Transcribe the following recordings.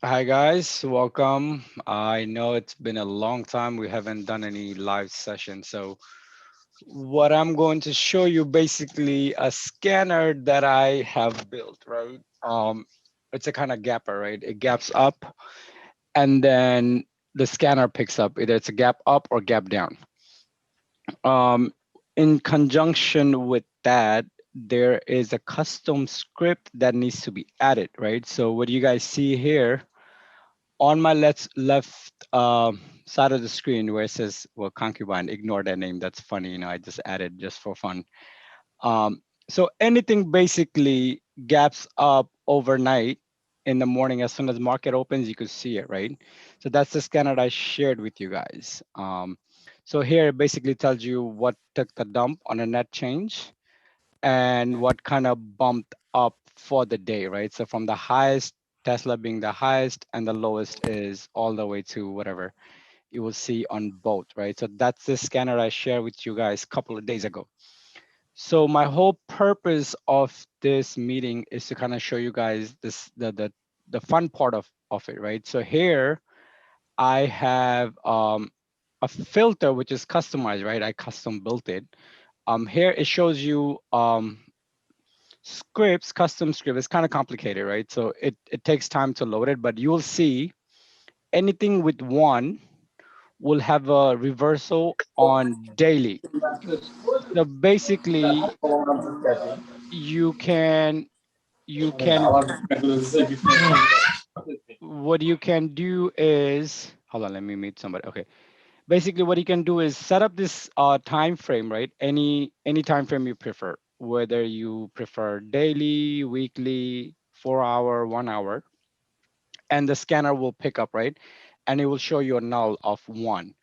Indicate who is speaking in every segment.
Speaker 1: Hi guys, welcome. I know it's been a long time. We haven't done any live session. So what I'm going to show you basically a scanner that I have built, right? It's a kind of gapper, right? It gaps up and then the scanner picks up either it's a gap up or gap down. Um, in conjunction with that, there is a custom script that needs to be added, right? So what you guys see here on my left side of the screen where it says well concubine, ignore that name, that's funny, I just added just for fun. So anything basically gaps up overnight in the morning, as soon as market opens you could see it, right? So that's the scanner I shared with you guys. So here it basically tells you what took the dump on a net change and what kind of bumped up for the day, right? So from the highest, Tesla being the highest, and the lowest is all the way to whatever you will see on both, right? So that's the scanner I shared with you guys a couple of days ago. So my whole purpose of this meeting is to kind of show you guys this the fun part of it, right? So here I have a filter which is customized, right? I custom built it. Here it shows you scripts, custom script is kind of complicated, right? So it takes time to load it, but you'll see anything with one will have a reversal on daily. So basically you can you can what you can do is hold on, let me meet somebody. Okay. Basically what you can do is set up this time frame, right? Any time frame you prefer, whether you prefer daily, weekly, 4 hour, 1 hour, and the scanner will pick up, right? And it will show you a null of one.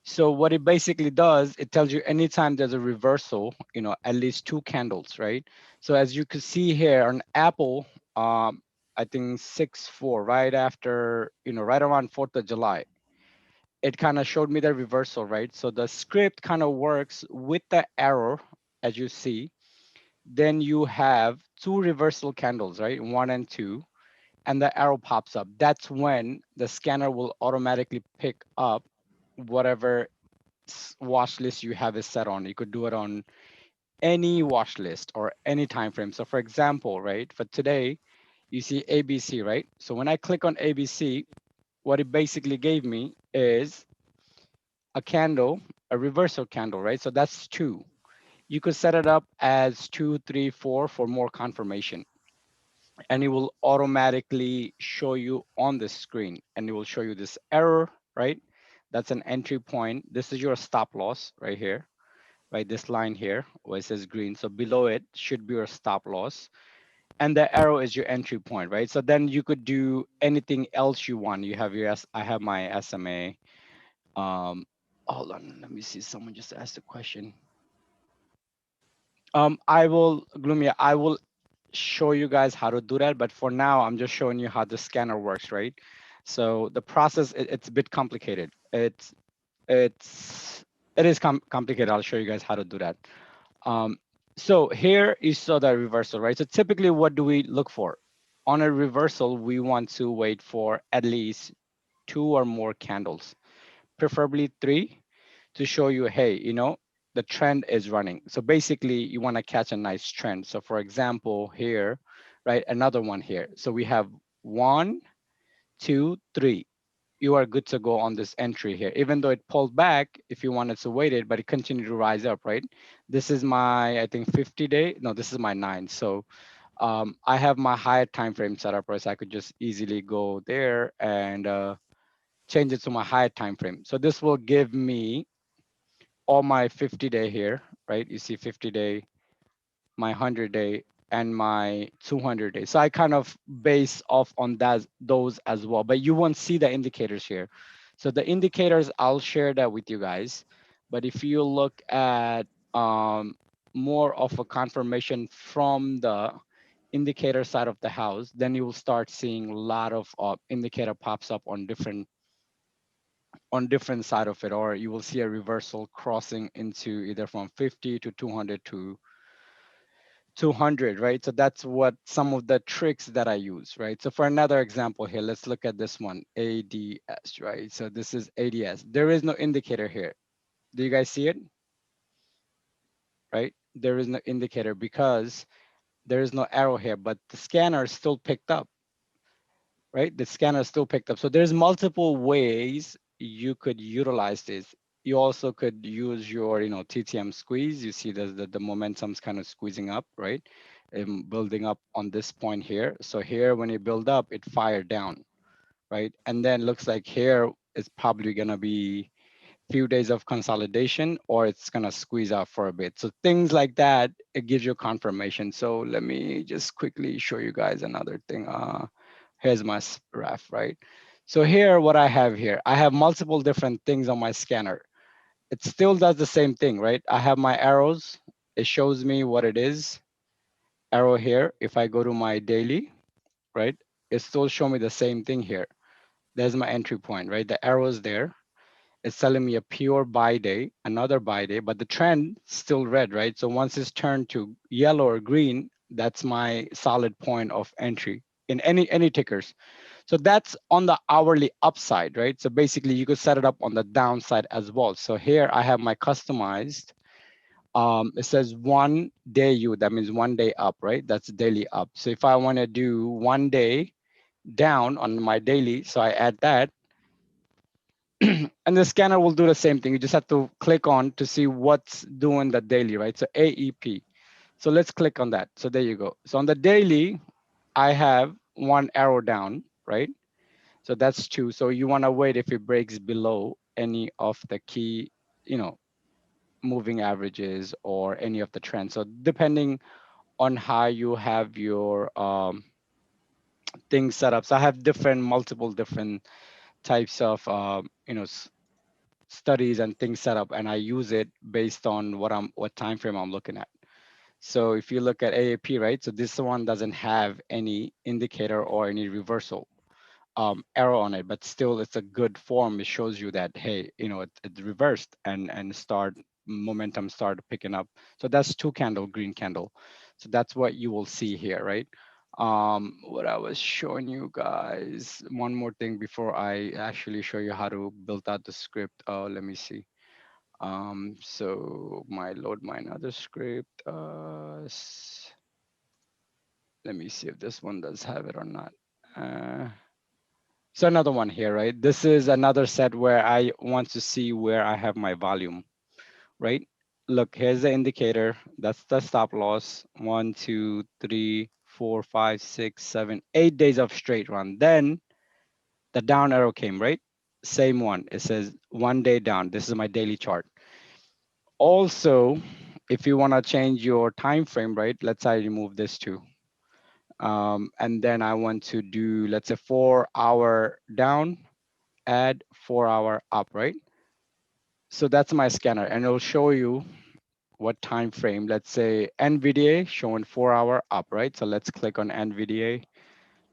Speaker 1: So what it basically does, it tells you anytime there's a reversal, at least two candles, right? So as you can see here on Apple, I think 6/4, right after, right around 4th of July, it kind of showed me the reversal, right? So the script kind of works with the arrow, as you see. Then you have two reversal candles, right? One and two, and the arrow pops up. That's when the scanner will automatically pick up whatever watch list you have it set on. You could do it on any watch list or any time frame. So for example, right, for today, you see ABC, right? So when I click on ABC, what it basically gave me is a candle, a reversal candle, right? So that's two. You could set it up as 2, 3, 4 for more confirmation. And it will automatically show you on the screen and it will show you this error, right? That's an entry point. This is your stop loss right here, right? This line here where it says green. So below it should be your stop loss. And the arrow is your entry point, right? So then you could do anything else you want. You have I have my SMA. Hold on, let me see. Someone just asked a question. I will, Glumia, I will show you guys how to do that, but for now I'm just showing you how the scanner works, right? So the process, it's a bit complicated. It's it is complicated. I'll show you guys how to do that. um, so here you saw the reversal, right? So typically what do we look for on a reversal? We want to wait for at least two or more candles, preferably three, to show you, hey, the trend is running. So basically you want to catch a nice trend. So for example, here, right, another one here. So we have 1, 2, 3. You are good to go on this entry here, even though it pulled back if you wanted to wait it, but it continued to rise up, right? This is my, I think 50 day. No, this is my 9. So I have my higher time frame set up, right? So I could just easily go there and change it to my higher time frame. So this will give me all my 50-day here, right? You see 50-day, my 100-day, and my 200-day. So I kind of base off on those as well, but you won't see the indicators here. So the indicators, I'll share that with you guys. But if you look at more of a confirmation from the indicator side of the house, then you will start seeing a lot of indicator pops up on different side of it, or you will see a reversal crossing into either from 50 to 200 200, right? So that's what some of the tricks that I use, right? So for another example here, let's look at this one, ADS, right? So this is ADS. There is no indicator here. Do you guys see it, right? There is no indicator because there is no arrow here, but the scanner still picked up, right? The scanner still picked up. So there's multiple ways you could utilize this. You also could use your, TTM squeeze. You see the momentum's kind of squeezing up, right? Building up on this point here. So here, when you build up, it fired down, right? And then looks like here it's probably gonna be few days of consolidation or it's going to squeeze out for a bit. So things like that, it gives you confirmation. So let me just quickly show you guys another thing. Here's my ref, right? So here, what I have here, I have multiple different things on my scanner. It still does the same thing, right? I have my arrows. It shows me what it is. Arrow here. If I go to my daily, right, it still show me the same thing here. There's my entry point, right? The arrows there. It's telling me a pure buy day, another buy day, but the trend still red, right? So once it's turned to yellow or green, that's my solid point of entry in any tickers. So that's on the hourly upside, right? So basically you could set it up on the downside as well. So here I have my customized. It says 1 day U, that means 1 day up, right? That's daily up. So if I want to do 1 day down on my daily, so I add that, and the scanner will do the same thing. You just have to click on to see what's doing the daily, right? So AEP. So let's click on that. So there you go. So on the daily, I have one arrow down, right? So that's two. So you want to wait if it breaks below any of the key, you know, moving averages or any of the trends. So depending on how you have your things set up. So I have multiple different types of, studies and things set up, and I use it based on what time frame I'm looking at. So if you look at AAP, right? So this one doesn't have any indicator or any reversal arrow on it, but still it's a good form. It shows you that, hey, it reversed and start momentum started picking up. So that's two candle, green candle. So that's what you will see here, right? What I was showing you guys, one more thing before I actually show you how to build out the script. Oh, let me see. So my load my another script. Let me see if this one does have it or not. Uh, so another one here, right? This is another set where I want to see where I have my volume, right? Look, here's the indicator. That's the stop loss. 1, 2, 3, 4, 5, 6, 7, 8 days of straight run. Then the down arrow came, right? Same one. It says 1 day down. This is my daily chart. Also, if you want to change your time frame, right? Let's say I remove this too. And then I want to do, let's say 4 hour down, add 4 hour up, right? So that's my scanner, and it'll show you what time frame. Let's say NVDA showing 4 hour up, right? So let's click on NVDA.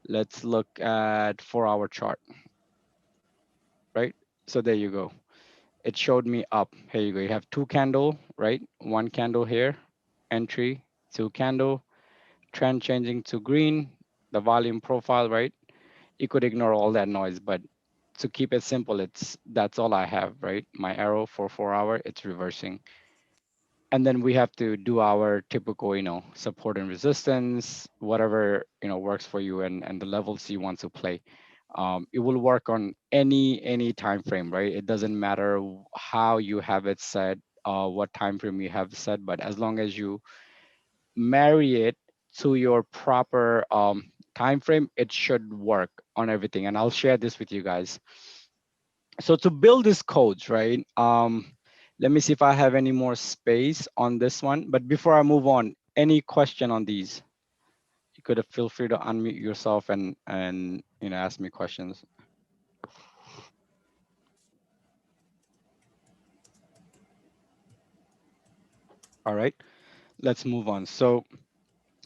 Speaker 1: Let's look at 4 hour chart, right? So there you go. It showed me up. Here you go. You have two candle, right? One candle here, entry, two candle, trend changing to green, the volume profile, right? You could ignore all that noise, but to keep it simple, that's all I have, right? My arrow for 4 hour, it's reversing. And then we have to do our typical, support and resistance, whatever, works for you and the levels you want to play. It will work on any time frame, right? It doesn't matter how you have it set, what time frame you have set, but as long as you marry it to your proper time frame, it should work on everything. And I'll share this with you guys. So to build these codes, right? Let me see if I have any more space on this one. But before I move on, any question on these? You could feel free to unmute yourself and ask me questions. All right, let's move on. So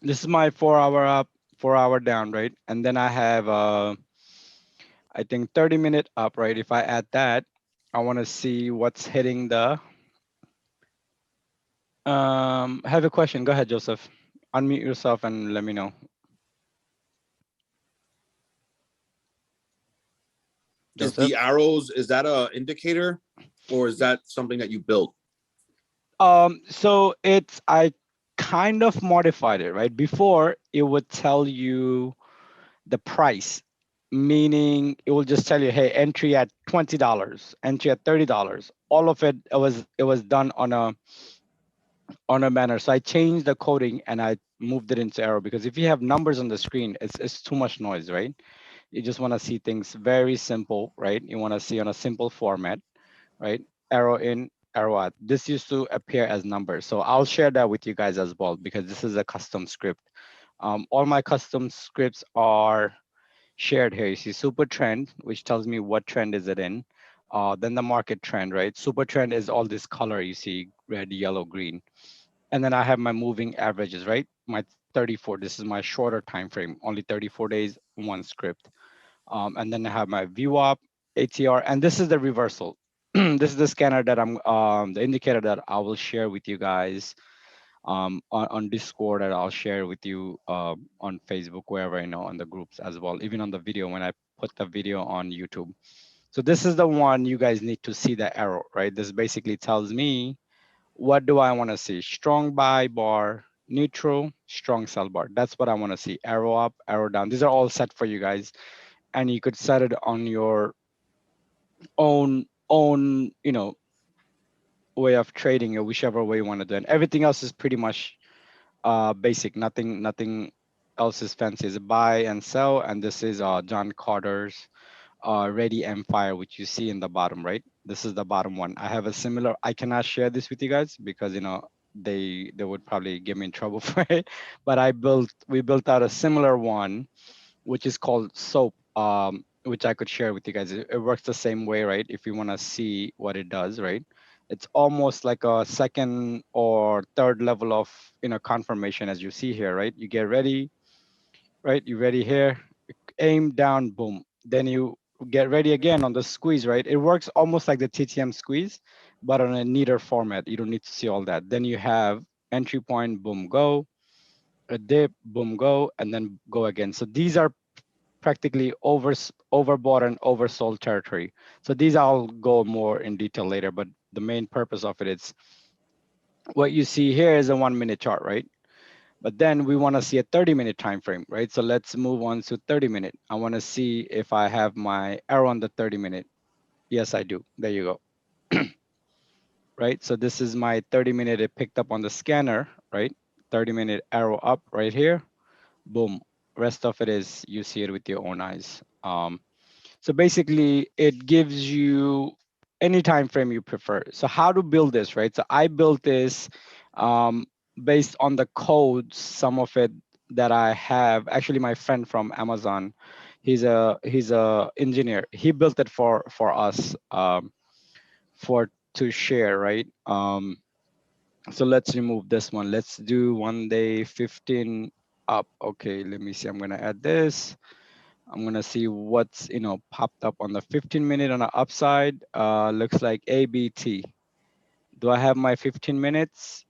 Speaker 1: this is my 4 hour up, 4 hour down, right? And then I have I think 30-minute up, right? If I add that, I want to see what's hitting the. I have a question. Go ahead, Joseph. unmute yourself and let me know.
Speaker 2: Is
Speaker 1: Joseph?
Speaker 2: the arrows, is that a indicator or is that something that you built?
Speaker 1: So it's, I kind of modified it, right? Before it would tell you the price, meaning it will just tell you, hey, entry at $20, entry at $30. All of it, it was done on a manner. So I changed the coding and I moved it into arrow, because if you have numbers on the screen, it's too much noise, right? You just want to see things very simple, right? You want to see on a simple format, right? Arrow in, arrow out. This used to appear as numbers. So I'll share that with you guys as well, because this is a custom script. All my custom scripts are shared here. You see super trend, which tells me what trend is it in. Then the market trend, right? Super trend is all this color you see, red, yellow, green. And then I have my moving averages, right? My 34, this is my shorter time frame, only 34 days, one script. And then I have my VWAP, ATR, and this is the reversal. This is the scanner that the indicator that I will share with you guys on Discord, and I'll share with you on Facebook, wherever I know, on the groups as well, even on the video when I put the video on YouTube. So this is the one you guys need to see the arrow, right? This basically tells me what do I want to see? Strong buy bar, neutral, strong sell bar. That's what I want to see. Arrow up, arrow down. These are all set for you guys, and you could set it on your own way of trading, or whichever way you want to do it. Everything else is pretty much basic. Nothing else is fancy. It's buy and sell, and this is John Carter's Ready Empire, which you see in the bottom right. This is the bottom one. I have a similar. I cannot share this with you guys because they would probably get me in trouble for it. But we built out a similar one, which is called Soap, which I could share with you guys. It works the same way, right? If you want to see what it does, right? It's almost like a second or third level of confirmation, as you see here, right? You get ready, right? You ready here, aim down, boom. Then you get ready again on the squeeze, right? It works almost like the TTM squeeze, but on a neater format. You don't need to see all that. Then you have entry point, boom, go, a dip, boom, go, and then go again. So these are practically overbought and oversold territory. So these I'll go more in detail later, but the main purpose of it is what you see here is a 1 minute chart, right? But then we want to see a 30-minute time frame, right? So let's move on to 30-minute. I want to see if I have my arrow on the 30-minute. Yes, I do. There you go. Right? So this is my 30-minute. It picked up on the scanner, right? 30-minute arrow up right here. Boom. Rest of it is you see it with your own eyes. So basically, it gives you any time frame you prefer. So how to build this, right? So I built this um, based on the codes, some of it that I have. Actually, my friend from Amazon, he's a engineer. He built it for us for to share, right? So let's remove this one. Let's do 1 day 15 up. Okay, let me see. I'm gonna add this. I'm gonna see what's popped up on the 15-minute on the upside. Looks like ABT. Do I have my 15 minutes?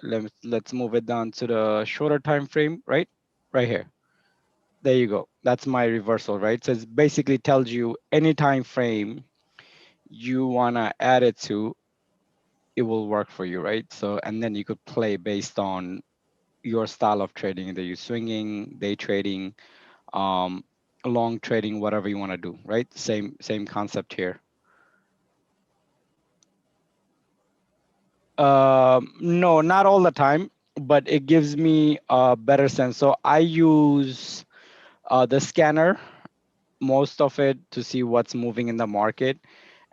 Speaker 1: Let's move it down to the shorter time frame, right? Right here. There you go. That's my reversal, right? So it basically tells you any time frame you wanna add it to, it will work for you, right? So and then you could play based on your style of trading. Either you swinging, day trading, um, long trading, whatever you want to do, right? Same concept here. No, not all the time, but it gives me a better sense. So I use the scanner, most of it, to see what's moving in the market.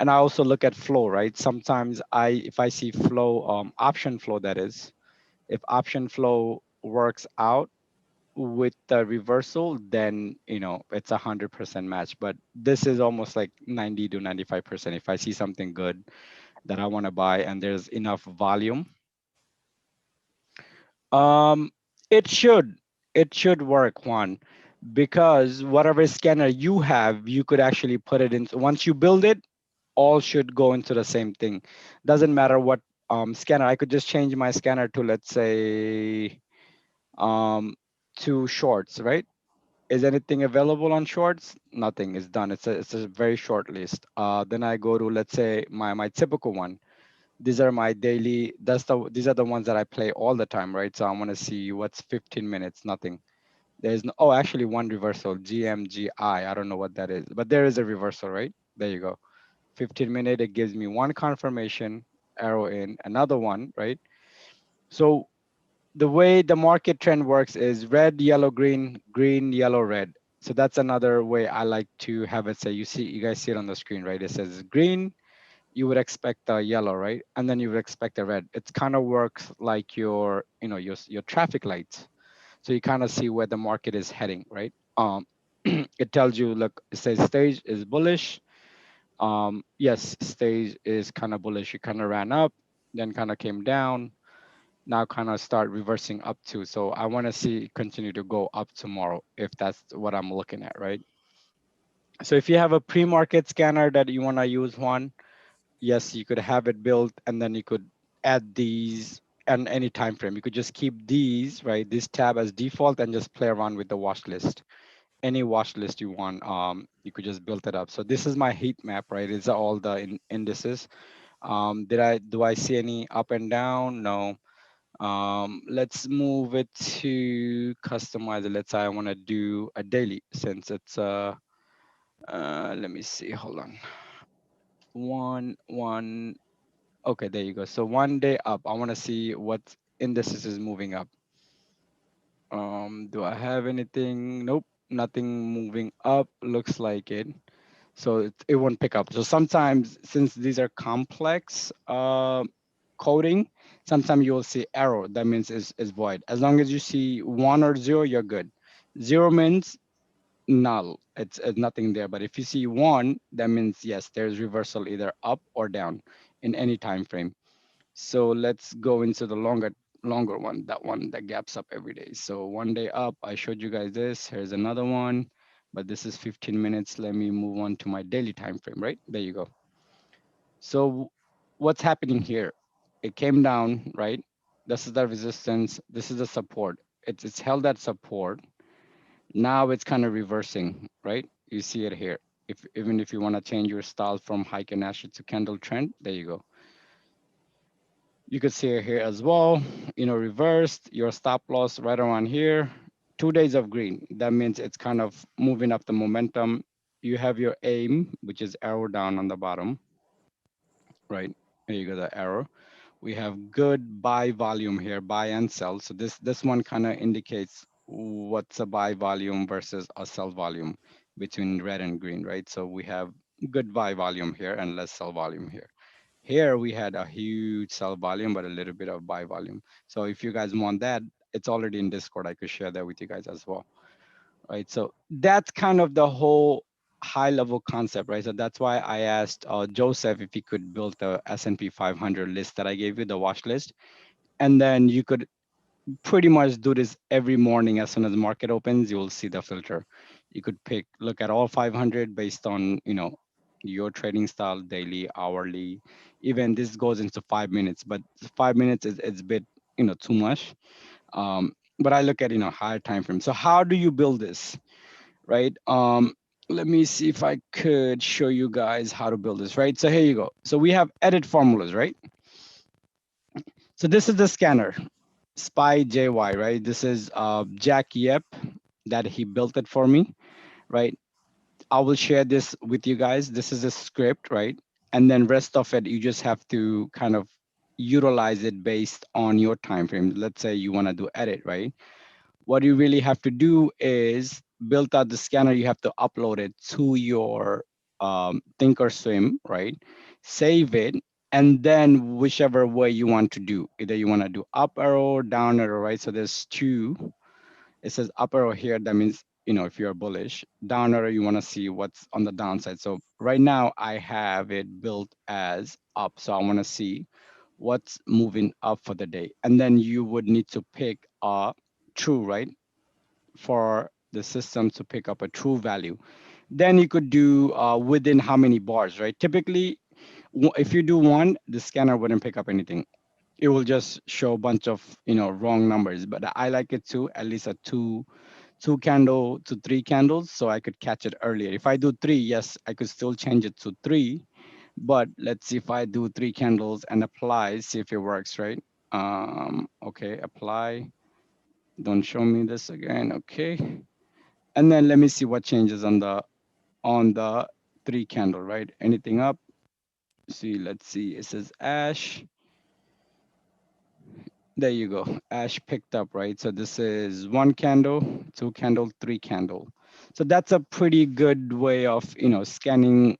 Speaker 1: And I also look at flow, right? Sometimes if I see flow, option flow, that is, if option flow works out with the reversal, then it's 100% match. But this is almost like 90 to 95%. If I see something good that I want to buy and there's enough volume, um, it should work, Juan, because whatever scanner you have, you could actually put it in. Once you build it, all should go into the same thing. Doesn't matter what scanner. I could just change my scanner to, let's say, um, to shorts, right? Is anything available on shorts? Nothing is done. It's a very short list. Then I go to, let's say, my typical one. These are my daily. These are the ones that I play all the time, right? So I want to see what's 15 minutes. Nothing. There's no. Oh, actually, one reversal. GMGI. I don't know what that is, but there is a reversal, right? There you go. 15-minute. It gives me one confirmation arrow in another one, right? So the way the market trend works is red, yellow, green, green, yellow, red. So that's another way I like to have it say. You guys see it on the screen, right? It says green, you would expect a yellow, right? And then you would expect a red. It kind of works like your traffic lights. So you kind of see where the market is heading, right? It tells you, look, it says stage is bullish. Yes, stage is kind of bullish. It kind of ran up, then kind of came down, now kind of start reversing up to. So I want to see it continue to go up tomorrow if that's what I'm looking at, right? So if you have a pre-market scanner that you want to use one, yes, you could have it built and then you could add these and any time frame. You could just keep these, right? This tab as default and just play around with the watch list. Any watch list you want, you could just build it up. So this is my heat map, right? It's all the indices. Do I see any up and down? No. Let's move it to customize it. Let's say I want to do a daily since it's let me see, hold on. One. Okay, there you go. So one day up. I want to see what indices is moving up. Do I have anything? Nope, nothing moving up. Looks like it. So it won't pick up. So sometimes, since these are complex coding, sometimes you'll see error. That means is void. As long as you see one or zero, you're good. Zero means null. It's nothing there. But if you see one, that means yes, there's reversal either up or down in any time frame. So let's go into the longer one, that one that gaps up every day. So one day up, I showed you guys this. Here's another one, but this is 15 minutes. Let me move on to my daily time frame, right? There you go. So what's happening here? It came down, right? This is the resistance. This is the support. It's held at support. Now it's kind of reversing, right? You see it here. If even if you want to change your style from Heiken Nash to candle trend, there you go. You could see it here as well, reversed your stop loss right around here. 2 days of green. That means it's kind of moving up the momentum. You have your aim, which is arrow down on the bottom, right? Here you go, the arrow. We have good buy volume here, buy and sell. So this one kind of indicates what's a buy volume versus a sell volume between red and green, right? So we have good buy volume here and less sell volume here. Here we had a huge sell volume, but a little bit of buy volume. So if you guys want that, it's already in Discord. I could share that with you guys as well, right? So that's kind of the whole high level concept, right? So that's why I asked Joseph if he could build the S&P 500 list that I gave you, the watch list. And then you could pretty much do this every morning. As soon as the market opens, you will see the filter. You could look at all 500 based on your trading style, daily, hourly. Even this goes into 5 minutes, but 5 minutes is it's a bit too much. But I look at higher time frame. So how do you build this, right? Let me see if I could show you guys how to build this, right? So here you go. So we have edit formulas, right? So this is the scanner. Spy JY, right? This is Jack Yep that he built it for me, right? I will share this with you guys. This is a script, right? And then rest of it, you just have to kind of utilize it based on your time frame. Let's say you want to do edit, right? What you really have to do is build out the scanner. You have to upload it to your Thinkorswim, right? Save it, and then whichever way you want to do. Either you want to do up arrow, down arrow, right? So there's two. It says up arrow here. That means if you're bullish. Down arrow, you want to see what's on the downside. So right now I have it built as up. So I want to see what's moving up for the day, and then you would need to pick a true, right? For the system to pick up a true value. Then you could do within how many bars, right? Typically, if you do one, the scanner wouldn't pick up anything. it will just show a bunch of wrong numbers. But I like it to at least a two candle to three candles, so I could catch it earlier. If I do three, yes, I could still change it to three. But let's see if I do three candles and apply, see if it works, right? Okay, apply. Don't show me this again. Okay. And then let me see what changes on the three candle, right? Anything up? See, let's see. It says ash. There you go. Ash picked up, right? So this is one candle, two candle, three candle. So that's a pretty good way of, scanning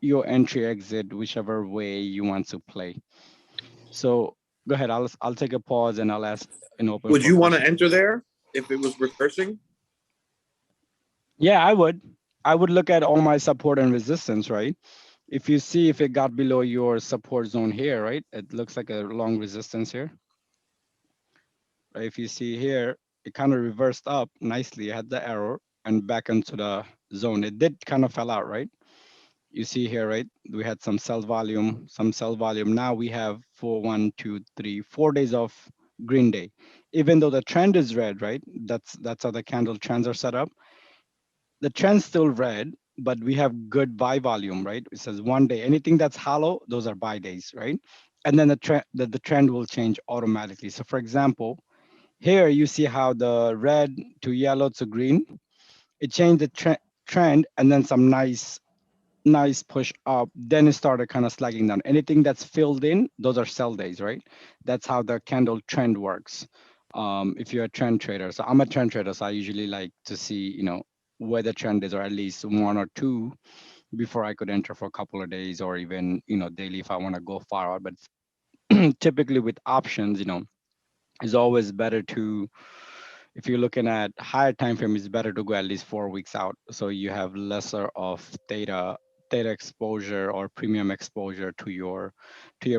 Speaker 1: your entry exit, whichever way you want to play. So go ahead. I'll take a pause and I'll ask and open
Speaker 2: Would
Speaker 1: for
Speaker 2: you want to
Speaker 1: questions.
Speaker 2: enter there if it was reversing?
Speaker 1: Yeah, I would. I would look at all my support and resistance, right? If you see if it got below your support zone here, right? It looks like a long resistance here. Right? If you see here, it kind of reversed up nicely, had the arrow and back into the zone. It did kind of fell out, right? You see here, right? We had some sell volume, some sell volume. Now we have 4 days of green day. Even though the trend is red, right? That's how the candle trends are set up. The trend's still red, but we have good buy volume, right? It says one day. Anything that's hollow, those are buy days, right? And then the trend will change automatically. So for example, here you see how the red to yellow to green, it changed the trend and then some nice push up. Then it started kind of slagging down. Anything that's filled in, those are sell days, right? That's how the candle trend works. If you're a trend trader, so I'm a trend trader, so I usually like to see, where the trend is, or at least one or two before I could enter for a couple of days, or even daily if I want to go far out. But typically with options, it's always better to, if you're looking at higher time frame, it's better to go at least 4 weeks out, so you have lesser of data exposure or premium exposure to your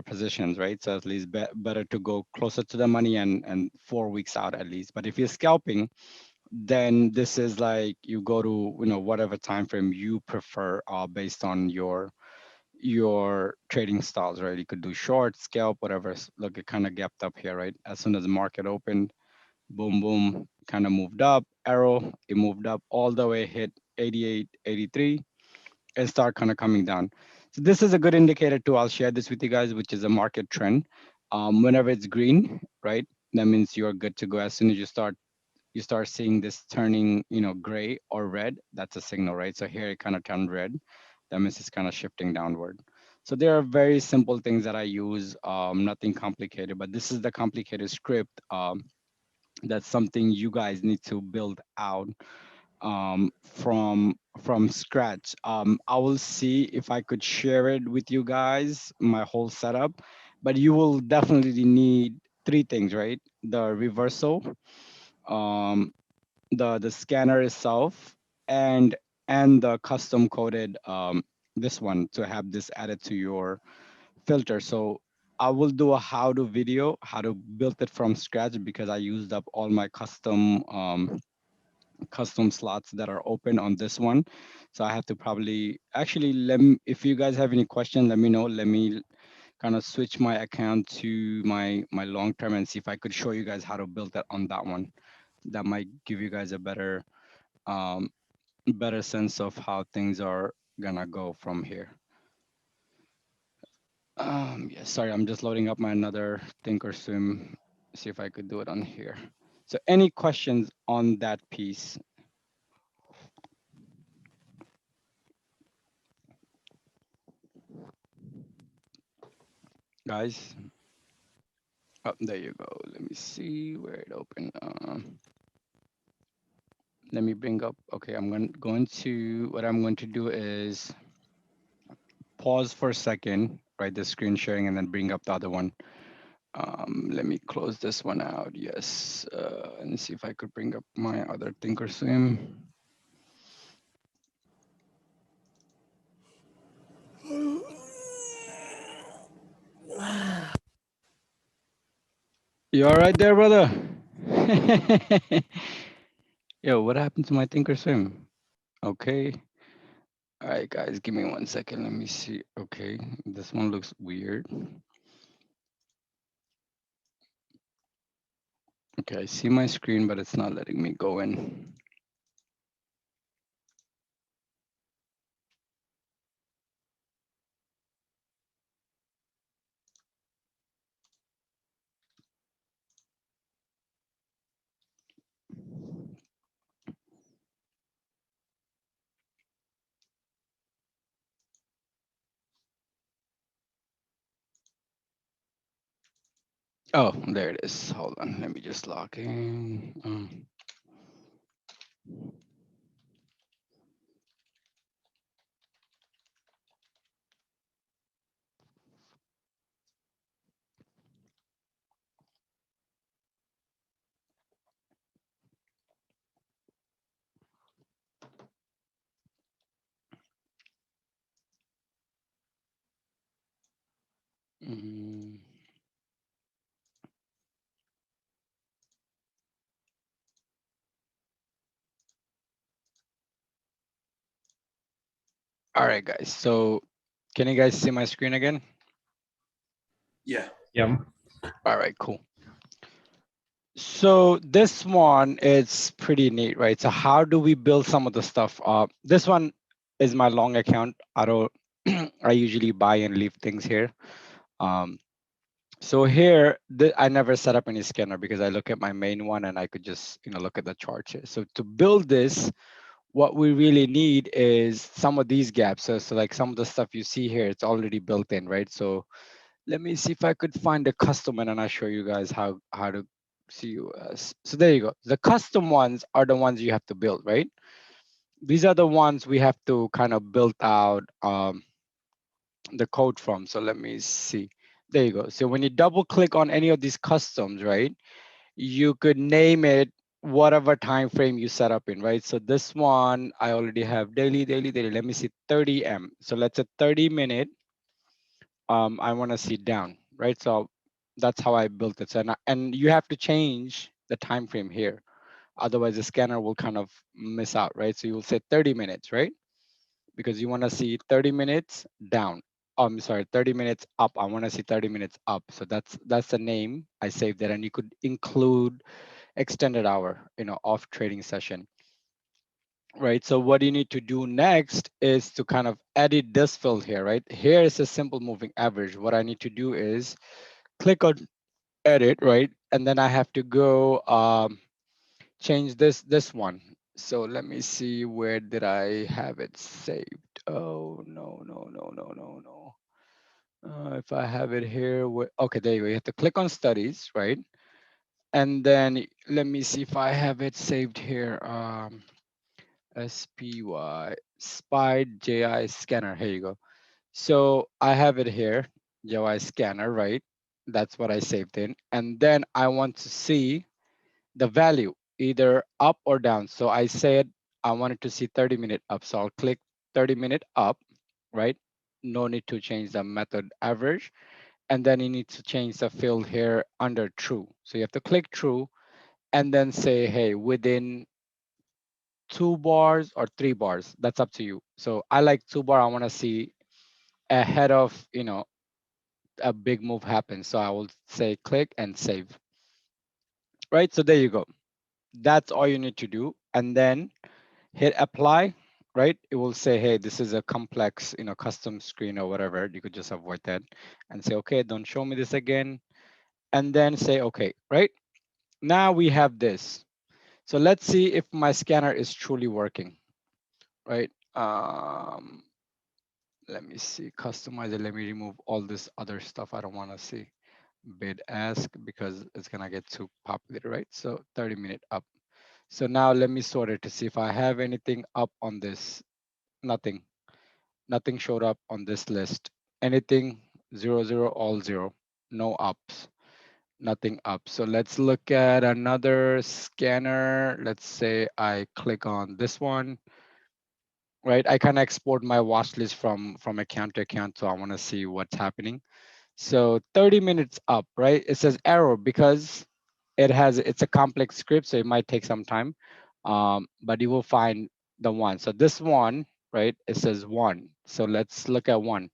Speaker 1: positions, right? So at least better to go closer to the money and 4 weeks out at least. But if you're scalping, then this is like you go to whatever time frame you prefer, based on your trading styles, right? You could do short, scalp, whatever. Look, it kind of gapped up here, right? As soon as the market opened, boom, boom, kind of moved up, arrow, it moved up all the way, hit 88, 83, and start kind of coming down. So this is a good indicator too. I'll share this with you guys, which is a market trend. Whenever it's green, right, that means you're good to go. As soon as you start seeing this turning, gray or red, that's a signal, right? So here it kind of turned red. That means it's kind of shifting downward. So there are very simple things that I use, nothing complicated, but this is the complicated script. That's something you guys need to build out, from scratch. I will see if I could share it with you guys, my whole setup, but you will definitely need three things, right? The reversal, um, the scanner itself, and the custom coded, this one, to have this added to your filter. So I will do a how to video, how to build it from scratch, because I used up all my custom slots that are open on this one. So I have to probably actually if you guys have any questions, let me know. Let me kind of switch my account to my long term and see if I could show you guys how to build that on that one. That might give you guys a um, better sense of how things are gonna go from here. Yeah, sorry, I'm just loading up my another Thinkorswim. See if I could do it on here. So any questions on that piece, guys? Oh, there you go. Let me see where it opened. Let me bring up. Okay, what I'm going to do is pause for a second, write the screen sharing, and then bring up the other one. Let me close this one out. Yes, and see if I could bring up my other Thinkorswim. You all right there, brother? Yo, what happened to my Thinkorswim? Okay. All right, guys, give me 1 second. Let me see. Okay, this one looks weird. Okay, I see my screen, but it's not letting me go in. Oh, there it is. Hold on, let me just log in. mm. All right, guys. So, can you guys see my screen again?
Speaker 2: Yeah.
Speaker 3: Yeah.
Speaker 1: All right, cool. So this one is pretty neat, right? So how do we build some of the stuff up? This one is my long account. I don't. I usually buy and leave things here. Um, so here, I never set up any scanner because I look at my main one and I could just look at the charts here. So to build this, what we really need is some of these gaps. So like some of the stuff you see here, it's already built in, right? So let me see if I could find a custom one and I'll show you guys how to see us. So there you go. The custom ones are the ones you have to build, right? These are the ones we have to kind of build out the code from. So let me see. There you go. So when you double click on any of these customs, right, you could name it whatever time frame you set up in, right? So this one I already have daily, daily, daily. Let me see 30M. So let's say 30 minute. I want to see down, right? So that's how I built it. So and you have to change the time frame here. Otherwise, the scanner will kind of miss out, right? So you will say 30 minutes, right? Because you want to see 30 minutes down. I'm sorry, 30 minutes up. I want to see 30 minutes up. So that's the name I saved there, and you could include extended hour, off trading session, right? So what you need to do next is to kind of edit this field here, right? Here is a simple moving average. What I need to do is click on edit, right? And then I have to go change this one. So let me see, where did I have it saved? Oh, no, no, no, no, no, no. If I have it here, okay, there you go. You have to click on studies, right? And then let me see if I have it saved here. SPY, SPY JI scanner. Here you go. So I have it here, JI scanner, right? That's what I saved in. And then I want to see the value either up or down. So I said I wanted to see 30-minute up. So I'll click 30-minute up, right? No need to change the method average. And then you need to change the field here under true. So you have to click true and then say, hey, within 2 bars or 3 bars, that's up to you. So I like 2 bar. I want to see ahead of, a big move happens. So I will say click and save, right? So there you go. That's all you need to do. And then hit apply, right? It will say, hey, this is a complex, custom screen or whatever. You could just avoid that and say, okay, don't show me this again. And then say, okay, right? Now we have this. So let's see if my scanner is truly working, right? Let me see, customize it. Let me remove all this other stuff I don't want to see. Bid ask, because it's gonna get too popular, right? So 30-minute up. So now let me sort it to see if I have anything up on this. Nothing. Nothing showed up on this list. Anything 00, all 0. No ups. Nothing up. So let's look at another scanner. Let's say I click on this one, right? I can export my watch list from account to account. So I want to see what's happening. So 30 minutes up, right? It says error because it's a complex script, so it might take some time, but you will find the one. So this one, right? It says 1. So let's look at 1.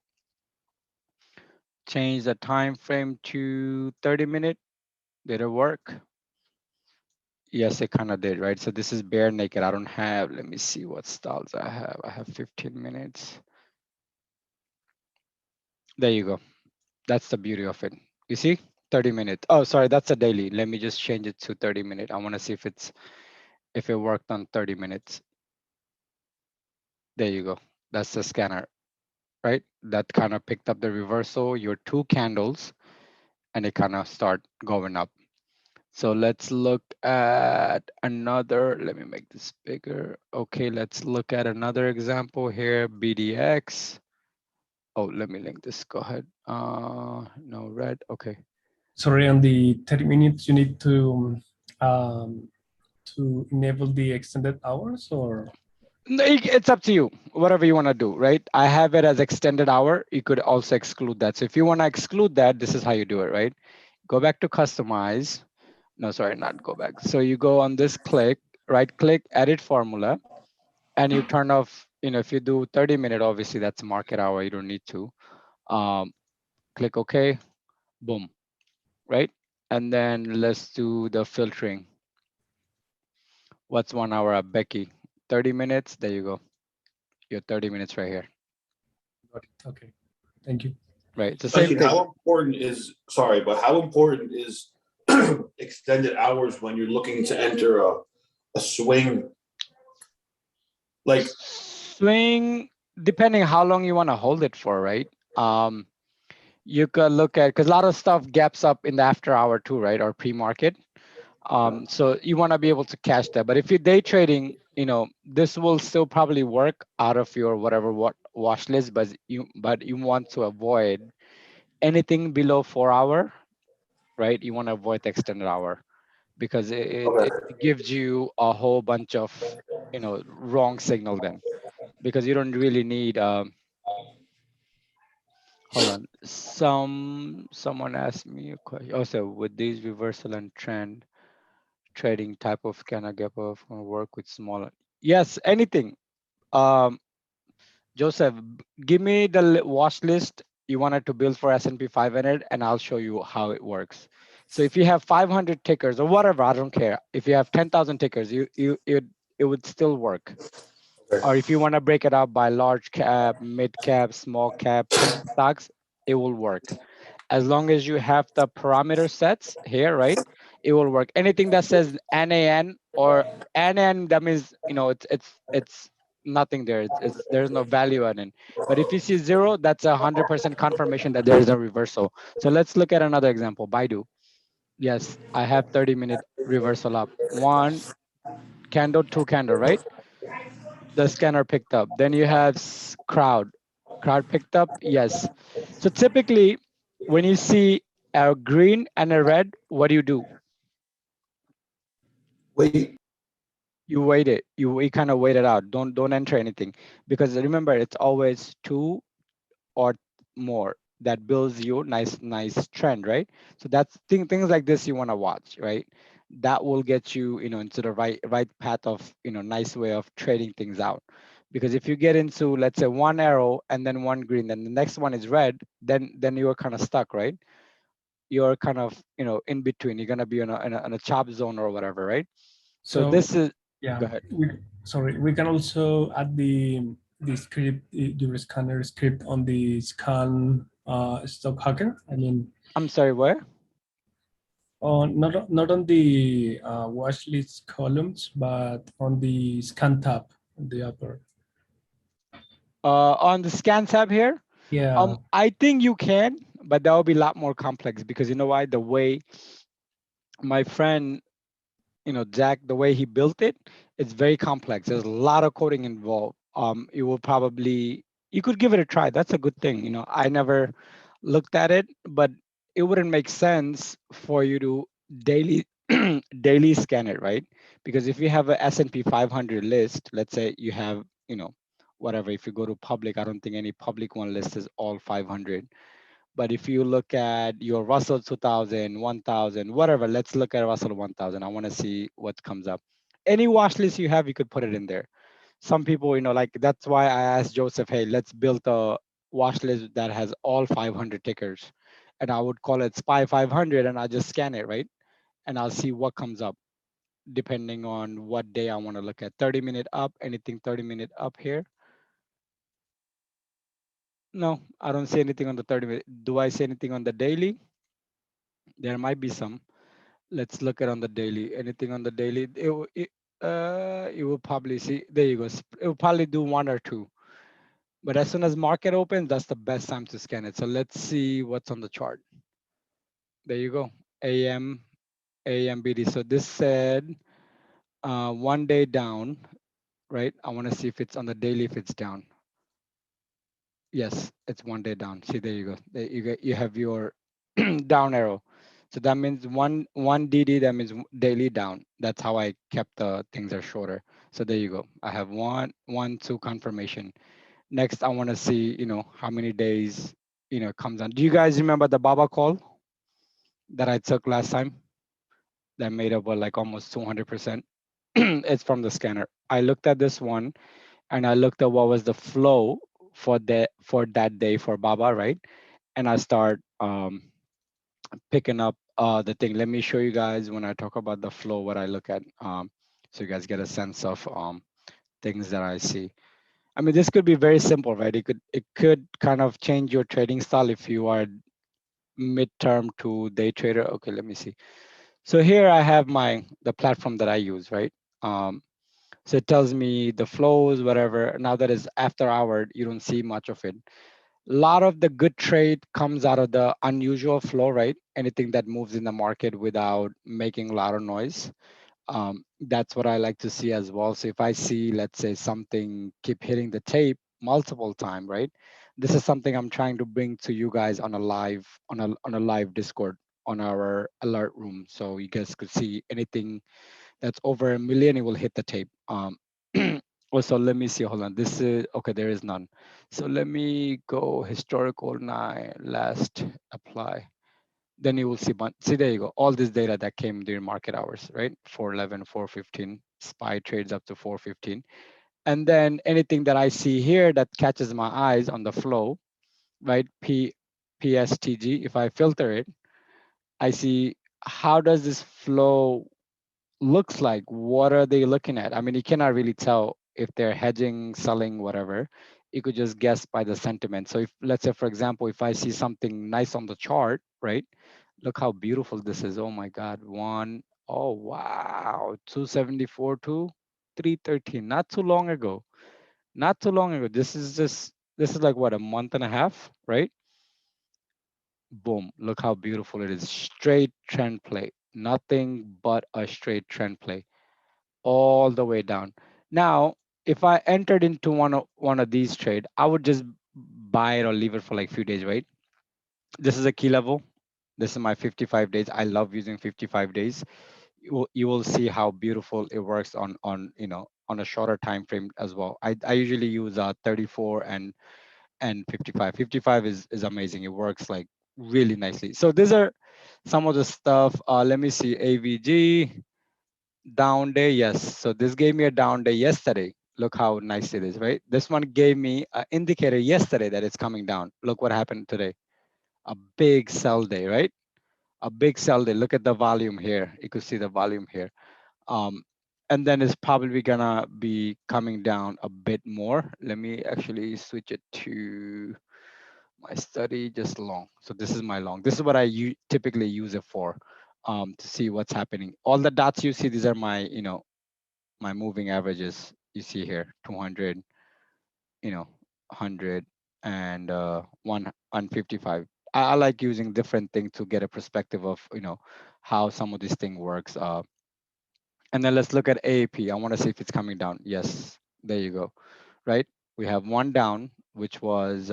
Speaker 1: Change the time frame to 30 minute. Did it work? Yes, it kind of did, right? So this is bare naked. I don't have, let me see what styles I have. I have 15 minutes. There you go. That's the beauty of it. You see, 30 minutes. Oh, sorry, that's a daily. Let me just change it to 30 minute. I want to see if it worked on 30 minutes. There you go. That's the scanner, right? That kind of picked up the reversal, your two candles, and it kind of start going up. So let's look at another, let me make this bigger. Okay, let's look at another example here, BDX. Oh, let me link this, go ahead. No, red, okay.
Speaker 3: Sorry, on the 30 minutes, you need to enable the extended hours, or?
Speaker 1: No, it's up to you, whatever you want to do, right? I have it as extended hour. You could also exclude that. So if you want to exclude that, this is how you do it, right? Go back to customize. No, sorry, not go back. So you go on this click, right click, edit formula, and you turn off, if you do 30-minute, obviously that's market hour. You don't need to. Um, Click OK, boom, right? And then let's do the filtering. What's 1 hour at Becky? 30 minutes. There you go. Your 30 minutes right here.
Speaker 3: Got it. Okay, thank you.
Speaker 1: Right. It's the same
Speaker 2: Question,
Speaker 1: thing.
Speaker 2: how important is, sorry, but how important is extended hours when you're looking to enter a swing? Like,
Speaker 1: Swing, depending how long you want to hold it for, right? You could look at, because a lot of stuff gaps up in the after hour too, right? Or pre-market. So you want to be able to catch that. But if you're day trading, this will still probably work out of your whatever watch list, but you want to avoid anything below 4 hour, right? You want to avoid the extended hour because it
Speaker 2: okay,
Speaker 1: gives you a whole bunch of wrong signal then, because you don't really need hold on. Someone asked me a question. Also, with these reversal and trend trading type of kind of gap of work with smaller. Yes, anything. Um, Joseph, give me the watch list you wanted to build for S&P 500, and I'll show you how it works. So if you have 500 tickers or whatever, I don't care. If you have 10,000 tickers, it would still work. Or if you want to break it up by large cap, mid cap, small cap, penny stocks, it will work. As long as you have the parameter sets here, right? It will work. Anything that says NAN or NN, that means it's nothing there. There's no value in it. But if you see zero, that's 100% confirmation that there is a reversal. So let's look at another example. Baidu. Yes, I have 30-minute reversal up. One candle, two candle, right? The scanner picked up. Then you have crowd. Crowd picked up, yes. So typically, when you see a green and a red, what do?
Speaker 2: wait,
Speaker 1: You wait it. You kind of wait it out. Don't enter anything, because remember it's always two or more that builds you nice trend, right? So that's things like this you want to watch, right? That will get you into the right path of nice way of trading things out. Because if you get into, let's say, one arrow and then one green, then the next one is red, then you're kind of stuck, right? You're kind of in between. You're gonna be in a chop zone or whatever, right? So
Speaker 3: So
Speaker 1: this is,
Speaker 3: yeah,
Speaker 1: go ahead.
Speaker 3: sorry, we can also add the script, your scanner script on the scan stock hacker. I mean,
Speaker 1: I'm sorry, where?
Speaker 3: not on the watch list columns, but on the scan tab on the upper.
Speaker 1: On the scan tab here.
Speaker 3: Yeah.
Speaker 1: I think you can, but that will be a lot more complex, because you know why? The way my friend, Jack, the way he built it, it's very complex. There's a lot of coding involved. You will probably, you could give it a try. That's a good thing. I never looked at it, but it wouldn't make sense for you to daily daily scan it, right? Because if you have a S&P 500 list, let's say you have, whatever, if you go to public, I don't think any public one list is all 500. But if you look at your Russell 2000, 1000, whatever, let's look at Russell 1000. I want to see what comes up. Any watch list you have, you could put it in there. Some people, like that's why I asked Joseph, hey, let's build a watch list that has all 500 tickers. And I would call it SPY 500, and I just scan it, right? And I'll see what comes up. depending on what day I want to look at. 30-minute up, anything 30-minute up here? No, I don't see anything on the 30-minute. Do I see anything on the daily? There might be some. Let's look at on the daily. Anything on the daily? You will probably see. There you go. It will probably do one or two. But as soon as market opens, that's the best time to scan it. So let's see what's on the chart. There you go. AM, AMBD. So this said 1 day down, right? I want to see if it's on the daily, if it's down. Yes, it's 1 day down. See, there you go. There you have your down arrow. So that means one DD, that means daily down. That's how I kept the things are shorter. So there you go. I have two confirmation. Next, I want to see, how many days, it comes on. Do you guys remember the Baba call that I took last time? That made up like almost 200%. It's from the scanner. I looked at this one and I looked at what was the flow for that day for Baba, right? And I start picking up the thing. Let me show you guys when I talk about the flow, what I look at, so you guys get a sense of things that I see. I mean, this could be very simple, right? It could kind of change your trading style if you are midterm to day trader. Okay, let me see. So here I have the platform that I use, right? So it tells me the flows, whatever. Now that is after hour, you don't see much of it. A lot of the good trade comes out of the unusual flow, right? Anything that moves in the market without making a lot of noise. That's what I like to see as well. So if I see, let's say, something keep hitting the tape multiple time, right? This is something I'm trying to bring to you guys on a live on a live Discord on our alert room, so you guys could see anything that's over a million, it will hit the tape. Also, let me see. Hold on. This is okay. There is none. So let me go historical nine last apply. Then you will see. See, there you go. All this data that came during market hours, right? 411, 415, SPY trades up to 415, and then anything that I see here that catches my eyes on the flow, right? PSTG. If I filter it, I see how does this flow looks like. What are they looking at? I mean, you cannot really tell if they're hedging, selling, whatever. You could just guess by the sentiment. So if, let's say, for example, if I see something nice on the chart, right? Look how beautiful this is. Oh my God. Oh wow. 274 to 313. Not too long ago. Not too long ago. This is like what, a month and a half, right? Boom. Look how beautiful it is. Straight trend play. Nothing but a straight trend play all the way down. Now, if I entered into one of these trade, I would just buy it or leave it for like few days, right? This is a key level. This is my 55 days. I love using 55 days. You will see how beautiful it works on a shorter time frame as well. I usually use 34 and 55. 55 is amazing. It works like really nicely. So these are some of the stuff. Let me see. AVG. Down day, yes. So this gave me a down day yesterday. Look how nice it is, right? This one gave me an indicator yesterday that it's coming down. Look what happened today. A big sell day, right? A big sell day. Look at the volume here. You could see the volume here. Um, and then it's probably gonna be coming down a bit more. Let me actually switch it to my study, just long. So this is my long. This is what I typically use it for, to see what's happening. All the dots you see, these are my moving averages. You see here 200, 100, and 155. I like using different things to get a perspective of how some of this thing works. And then let's look at AAP. I want to see if it's coming down. Yes, there you go. Right, we have one down, which was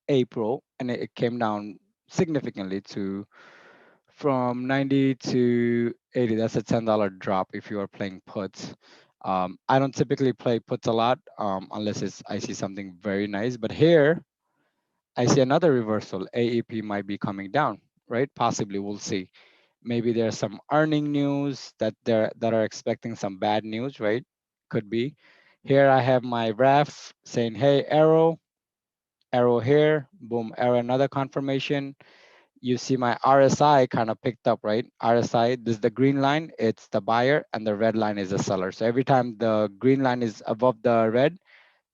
Speaker 1: April, and it came down significantly to from 90 to 80. That's a $10 drop if you are playing puts. I don't typically play puts a lot, unless I see something very nice. But here I see another reversal. AEP might be coming down, right? Possibly, we'll see. Maybe there's some earning news that are expecting some bad news, right? Could be. Here I have my ref saying, hey, arrow here, boom, arrow, another confirmation. you see my RSI kind of picked up, right? RSI, this is the green line, it's the buyer, and the red line is the seller. So every time the green line is above the red,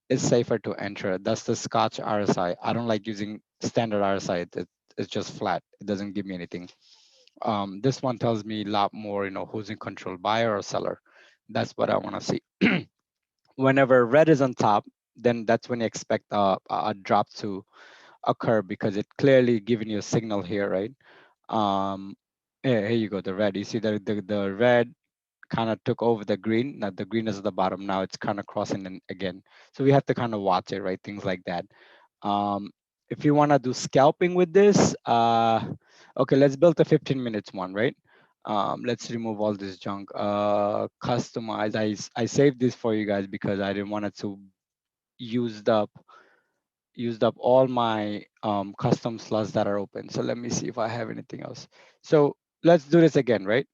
Speaker 1: it's safer to enter. That's the Scotch RSI. I don't like using standard RSI. It's just flat. It doesn't give me anything. This one tells me a lot more, who's in control, buyer or seller. That's what I want to see. Whenever red is on top, then that's when you expect a drop to occur because it clearly giving you a signal here, right? Here you go, the red. You see the red kind of took over the green. Now the green is at the bottom. Now it's kind of crossing in again. So we have to kind of watch it, right? Things like that. Um, if you want to do scalping with this, okay, let's build a 15 minutes one, right? Let's remove all this junk. Customize. I saved this for you guys because I didn't want it to used up all my custom slots that are open. So let me see if I have anything else. So let's do this again, right?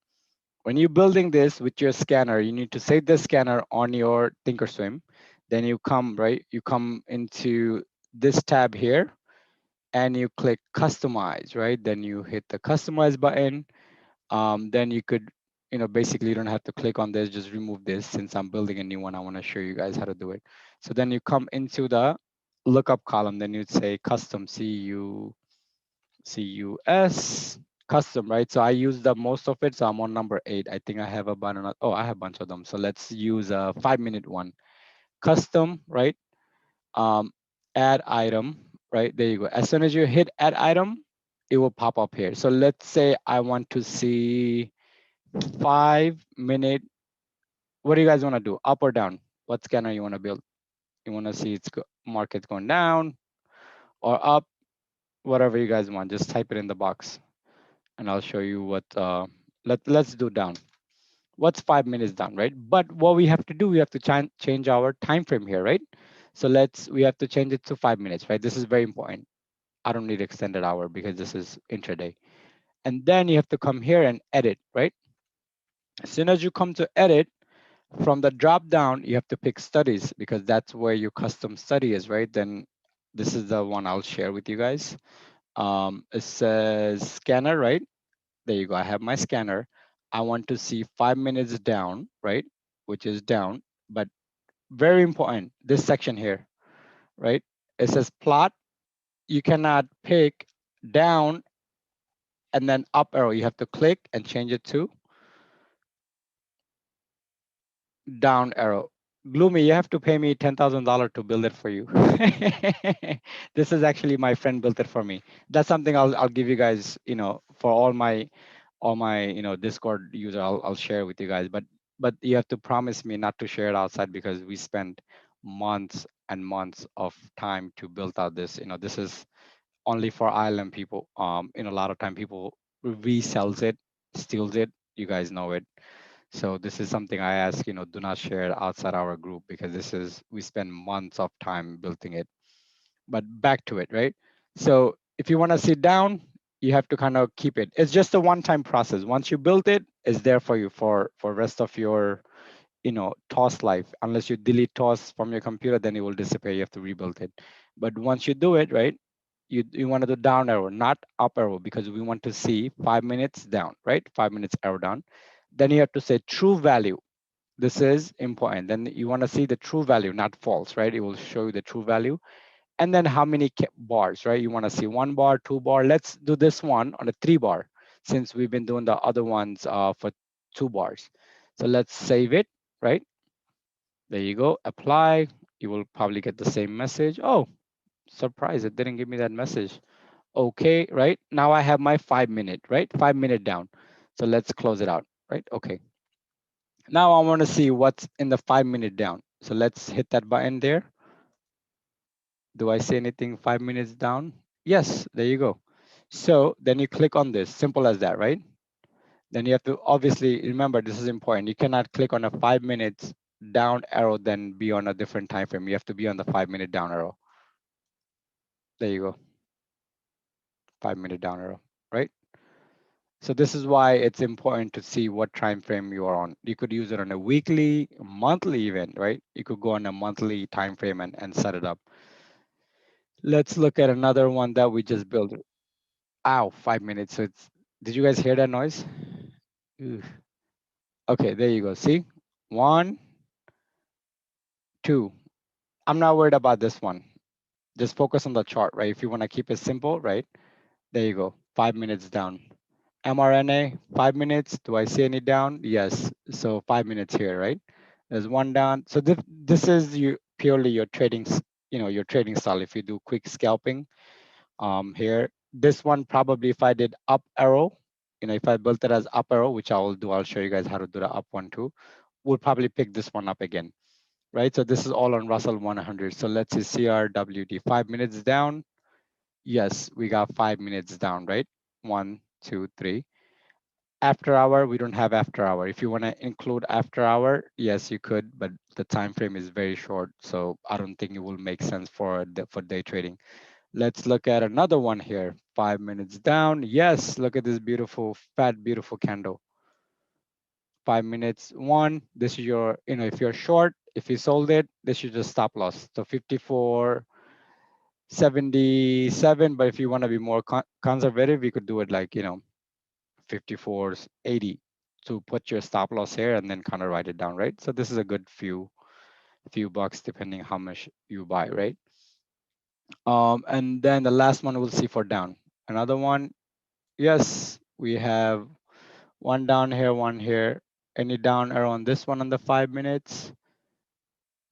Speaker 1: When you're building this with your scanner, you need to save the scanner on your Thinkorswim. Then you come, right? You come into this tab here and you click customize, right? Then you hit the customize button. Then you could, basically you don't have to click on this, just remove this. Since I'm building a new one, I want to show you guys how to do it. So then you come into the lookup column, then you'd say custom, CUS, custom, right? So I use the most of it. So I'm on number 8. I think I have about another, oh, I have a bunch of them. So let's use a 5-minute one. Custom, right? Um, add item, right? There you go. As soon as you hit add item, it will pop up here. So let's say I want to see 5-minute. What do you guys want to do? Up or down? What scanner you want to build? You want to see market going down or up? Whatever you guys want. Just type it in the box, and I'll show you what. Let's do down. What's 5 minutes down, right? But what we have to do, we have to change our time frame here, right? So we have to change it to 5 minutes, right? This is very important. I don't need extended hour because this is intraday. And then you have to come here and edit, right? As soon as you come to edit, from the drop down, you have to pick studies because that's where your custom study is, right? Then this is the one I'll share with you guys. It says scanner, right? There you go. I have my scanner. I want to see 5 minutes down, right? Which is down, but very important, this section here, right? It says plot. You cannot pick down and then up arrow. You have to click and change it to down arrow. Gloomy, you have to pay me $10,000 to build it for you. This is actually my friend built it for me. That's something I'll give you guys, for all my Discord user, I'll share with you guys. But you have to promise me not to share it outside because we spent months and months of time to build out this. This is only for ILM people. A lot of time people resells it, steals it. You guys know it. So this is something I ask, do not share it outside our group because we spend months of time building it. But back to it, right? So if you want to sit down, you have to kind of keep it. It's just a one-time process. Once you build it, it's there for you for rest of your, TOS life. Unless you delete TOS from your computer, then it will disappear. You have to rebuild it. But once you do it, right? You want to do down arrow, not up arrow, because we want to see 5 minutes down, right? 5 minutes arrow down. Then you have to say true value. This is important. Then you want to see the true value, not false, right? It will show you the true value. And then how many bars, right? You want to see 1 bar, 2 bar. Let's do this one on a 3 bar since we've been doing the other ones for 2 bars. So let's save it, right? There you go. Apply. You will probably get the same message. Oh, surprise, it didn't give me that message. Okay, right? Now I have my 5 minute, right? 5 minute down. So let's close it out, right? Okay. Now I want to see what's in the 5 minute down. So let's hit that button there. Do I see anything 5 minutes down? Yes, there you go. So then you click on this, simple as that, right? Then you have to obviously remember this is important. You cannot click on a 5 minutes down arrow, then be on a different time frame. You have to be on the 5 minute down arrow. There you go. 5 minute down arrow, right? So this is why it's important to see what time frame you are on. You could use it on a weekly, monthly event, right? You could go on a monthly time frame and set it up. Let's look at another one that we just built. Ow, 5 minutes. So it's, did you guys hear that noise? Ugh. Okay, there you go. See, 1, 2. I'm not worried about this one. Just focus on the chart, right? If you want to keep it simple, right? There you go. 5 minutes down. mRNA, 5 minutes. Do I see any down? Yes. So 5 minutes here, right? There's one down. So this is you purely your trading, your trading style. If you do quick scalping, here, this one probably if I did up arrow, if I built it as up arrow, which I will do, I'll show you guys how to do the up one too. We'll probably pick this one up again, right? So this is all on Russell 100. So let's see CRWD, 5 minutes down. Yes, we got 5 minutes down, right? 1, 2, 3. After hour, we don't have after hour. If you want to include after hour, yes, you could, but the time frame is very short, so I don't think it will make sense for day trading. Let's look at another one here. 5 minutes down. Yes, look at this beautiful, fat, beautiful candle. 5 minutes. One. This is your, if you're short, if you sold it, this is just stop loss. So 54.77. But if you want to be more conservative, you could do it like 54.80 to put your stop loss here and then kind of write it down, right? So this is a good few bucks depending how much you buy, right? And then the last one we'll see for down. Another one, yes, we have one down here, one here. Any down arrow on this one on the 5 minutes?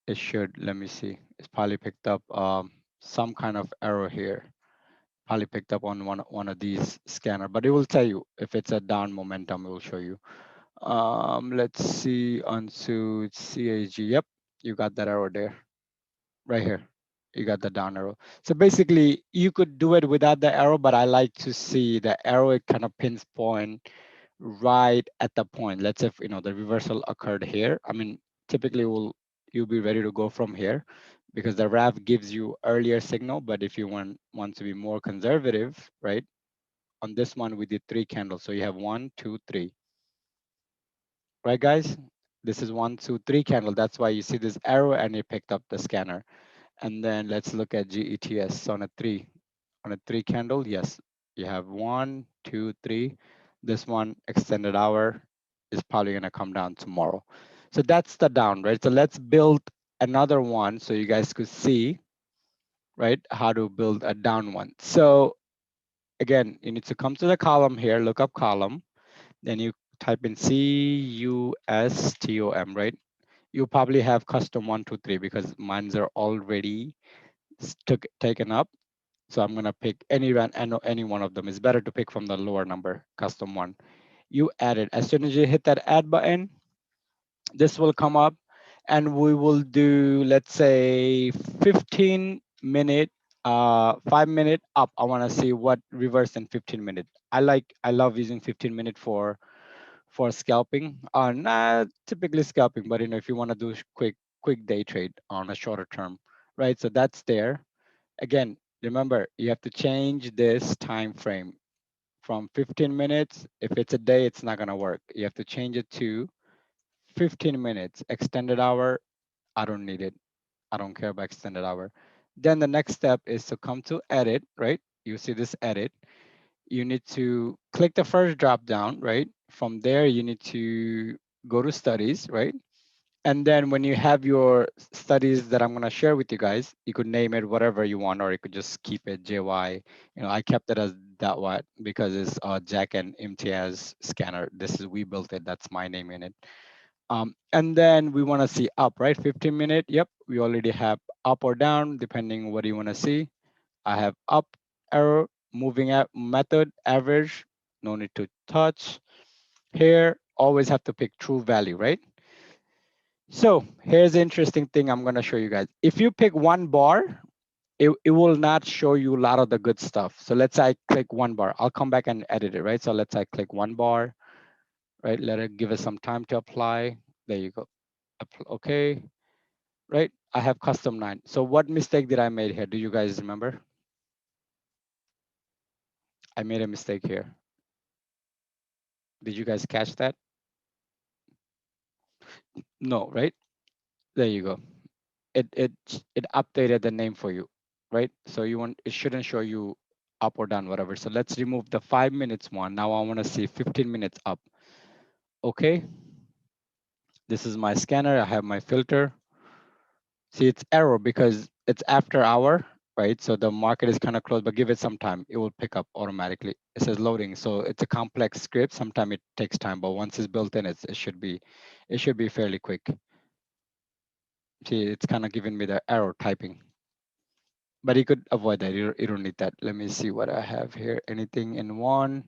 Speaker 1: It should, let me see. It's probably picked up some kind of arrow here. Probably picked up on one of these scanner, but it will tell you if it's a down momentum, it will show you. Let's see onto CAG. Yep, you got that arrow there, right here. You got the down arrow. So basically, you could do it without the arrow, but I like to see the arrow. It kind of pinpoint right at the point. Let's say if, the reversal occurred here. I mean, typically you'll be ready to go from here because the RAV gives you earlier signal. But if you want to be more conservative, right? On this one, we did 3 candles. So you have 1, 2, 3. Right, guys? This is 1, 2, 3 candle. That's why you see this arrow and it picked up the scanner. And then let's look at GETS on a three candle. Yes, you have 1, 2, 3. This one extended hour is probably gonna come down tomorrow. So that's the down, right? So let's build another one so you guys could see, right, how to build a down one. So again, you need to come to the column here, look up column, then you type in CUSTOM, right? You probably have custom 1, 2, 3 because mines are already taken up. So I'm gonna pick any one of them. It's better to pick from the lower number, custom one. You add it. As soon as you hit that add button, this will come up and we will do, let's say 15-minute, 5-minute up. I wanna see what reverse in 15-minute. I love using 15-minute for scalping. Not typically scalping, but if you wanna do quick day trade on a shorter term, right? So that's there. Again, remember, you have to change this time frame from 15 minutes. If it's a day, it's not gonna work. You have to change it to 15 minutes. Extended hour, I don't need it. I don't care about extended hour. Then the next step is to come to edit, right? You see this edit. You need to click the first drop down, right? From there, you need to go to studies, right? And then when you have your studies that I'm going to share with you guys, you could name it whatever you want, or you could just keep it JY. I kept it as that what because it's Jack and Imtiaz scanner. We built it. That's my name in it. And then we want to see up, right? 15-minute. Yep, we already have up or down, depending what you want to see. I have up arrow, moving up method, average. No need to touch. Here, always have to pick true value, right? So here's the interesting thing I'm gonna show you guys. If you pick one bar, it will not show you a lot of the good stuff. So let's say I click one bar. I'll come back and edit it, right? So let's say I click one bar, right? Let it give it some time to apply. There you go. Okay, right? I have custom 9. So what mistake did I make here? Do you guys remember? I made a mistake here. Did you guys catch that? No, right? There you go. It it it updated the name for you, right? So it shouldn't show you up or down, whatever. So let's remove the 5 minutes one. Now I want to see 15 minutes up. Okay. This is my scanner. I have my filter. See, it's error because it's after hour, right? So the market is kind of closed, but give it some time. It will pick up automatically. It says loading. So it's a complex script. Sometimes it takes time, but once it's built in, it should be fairly quick. See, it's kind of giving me the error typing. But you could avoid that. You don't need that. Let me see what I have here. Anything in one?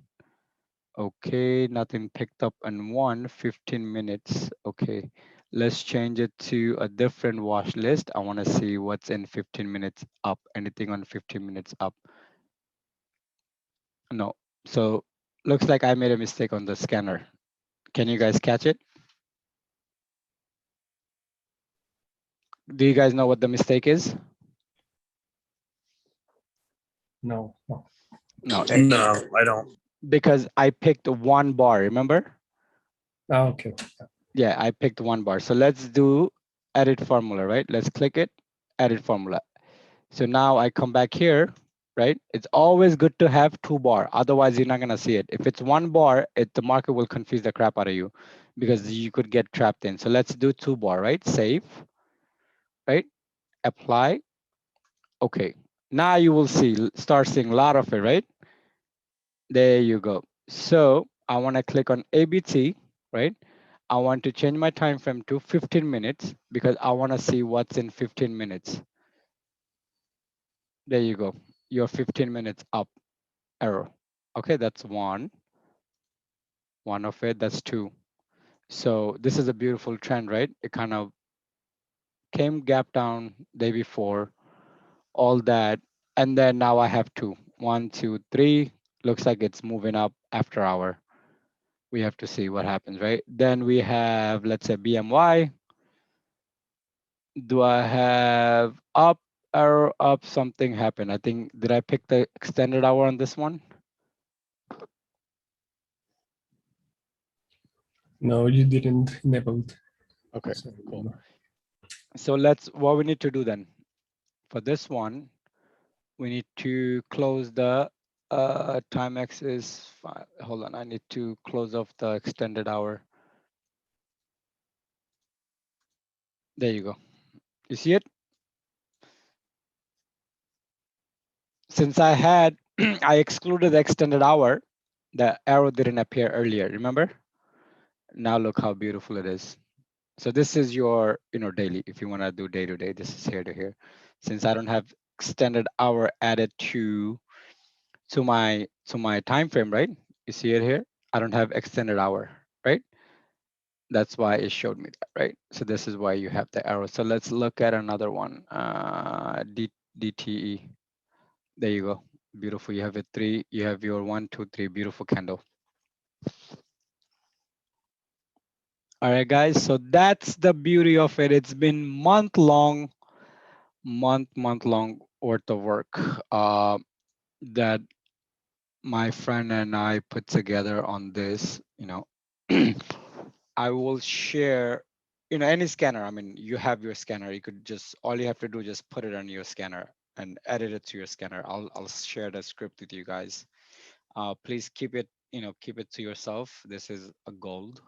Speaker 1: Okay, nothing picked up in 15 minutes. Okay, let's change it to a different watch list. I want to see what's in 15 minutes up. Anything on 15 minutes up? No. So looks like I made a mistake on the scanner. Can you guys catch it? Do you guys know what the mistake is?
Speaker 3: No, no.
Speaker 1: No,
Speaker 4: No, I don't.
Speaker 1: because I picked one bar, remember?
Speaker 3: Okay.
Speaker 1: Yeah, I picked one bar. So let's do edit formula, right? Let's click it, edit formula. So now I come back here, right? It's always good to have 2 bar. Otherwise, you're not gonna see it. If it's 1 bar, the market will confuse the crap out of you because you could get trapped in. So let's do 2 bar, right? Save, right? Apply. Okay. Now you will start seeing a lot of it, right? There you go. So I want to click on ABT, right? I want to change my time frame to 15 minutes because I want to see what's in 15 minutes. There you go. Your 15 minutes up arrow. Okay, that's one of it. That's 2. So this is a beautiful trend, right? It kind of came gap down day before, all that. And then now I have 2. 1, 2, 3. Looks like it's moving up after hour. We have to see what happens, right? Then we have, let's say, BMY. Do I have up, arrow up, something happened? I think, did I pick the extended hour on this one?
Speaker 3: No, you didn't enable it.
Speaker 1: Okay,
Speaker 3: So,
Speaker 1: cool. So what we need to do then, for this one, we need to close the time axis. Hold on, I need to close off the extended hour. There you go. You see it? Since I excluded the extended hour, the arrow didn't appear earlier, remember? Now look how beautiful it is. So this is your, daily. If you want to do day to day, this is here to here. Since I don't have extended hour added to my time frame, right? You see it here? I don't have extended hour, right? That's why it showed me that, right? So this is why you have the arrow. So let's look at another one. DTE. There you go. Beautiful. You have a 3. You have your 1, 2, 3. Beautiful candle. All right, guys. So that's the beauty of it. It's been month long worth of work that my friend and I put together on this. I will share, any scanner. I mean, you have your scanner. You could all you have to do is just put it on your scanner and edit it to your scanner. I'll share the script with you guys. Please keep it, keep it to yourself. This is a gold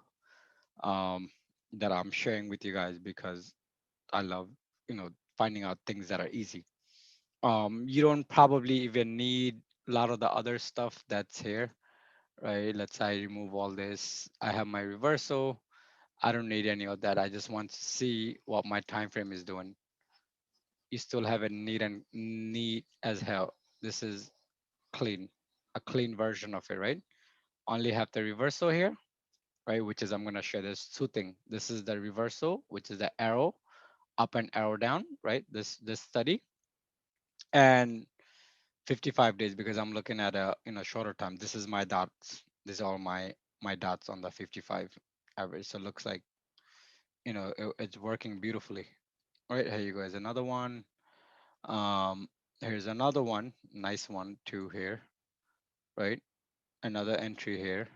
Speaker 1: that I'm sharing with you guys because I love, finding out things that are easy. You don't probably even need a lot of the other stuff that's here, right? Let's say I remove all this. I have my reversal. I don't need any of that. I just want to see what my time frame is doing. You still have it neat as hell. This is clean, a clean version of it, right? Only have the reversal here, right? Which is, I'm gonna share this 2 things. This is the reversal, which is the arrow up and arrow down, right? This study, and 55 days because I'm looking at a shorter time. This is my dots. These are all my dots on the 55 average. So it looks like it's working beautifully. All right, here you go. Is another one. Here's another one, nice one too here, right? Another entry here,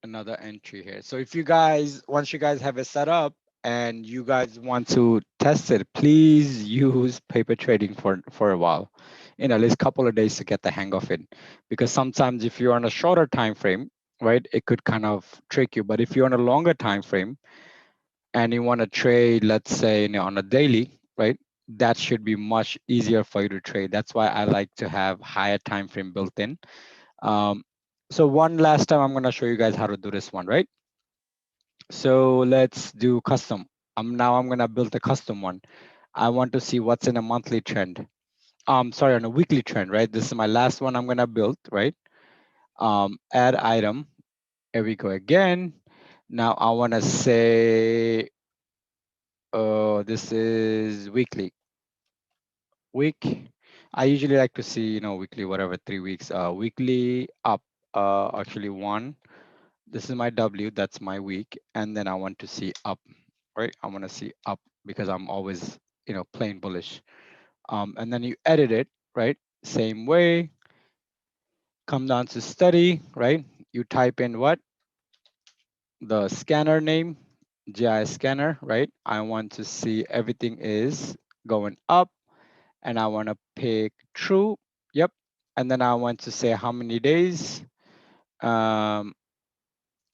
Speaker 1: another entry here. So if you guys, once you guys have it set up and you guys want to test it, please use paper trading for a while. at least a couple of days to get the hang of it. Because sometimes if you're on a shorter time frame, right, it could kind of trick you. But if you're on a longer time frame and you want to trade, let's say, on a daily, right, that should be much easier for you to trade. That's why I like to have higher time frame built in. Um, so one last time, I'm going to show you guys how to do this one, right? So let's do custom. Now I'm going to build a custom one. I want to see what's in a monthly trend. Sorry, on a weekly trend, right? This is my last one I'm going to build, right? Add item. Here we go again. Now I want to say, this is weekly. Week. I usually like to see, weekly, whatever, 3 weeks. Weekly up. Actually one. This is my W. That's my week, and then I want to see up, right? I want to see up because I'm always, playing bullish. And then you edit it, right? Same way. Come down to study, right? You type in what? The scanner name, GI scanner, right? I want to see everything is going up and I want to pick true. Yep. And then I want to say how many days. Um,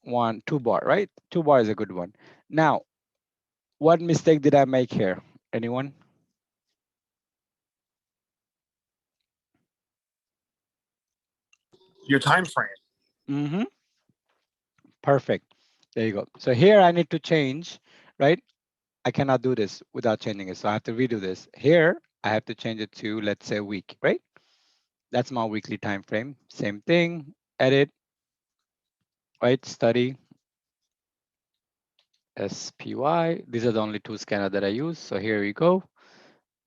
Speaker 1: 2 bar, right? 2 bar is a good one. Now, what mistake did I make here? Anyone?
Speaker 2: Your time frame.
Speaker 1: Mm-hmm. Perfect. There you go. So here I need to change, right? I cannot do this without changing it. So I have to redo this. Here, I have to change it to, let's say, week, right? That's my weekly time frame. Same thing, edit, right? Study, SPY. These are the only two scanners that I use. So here we go.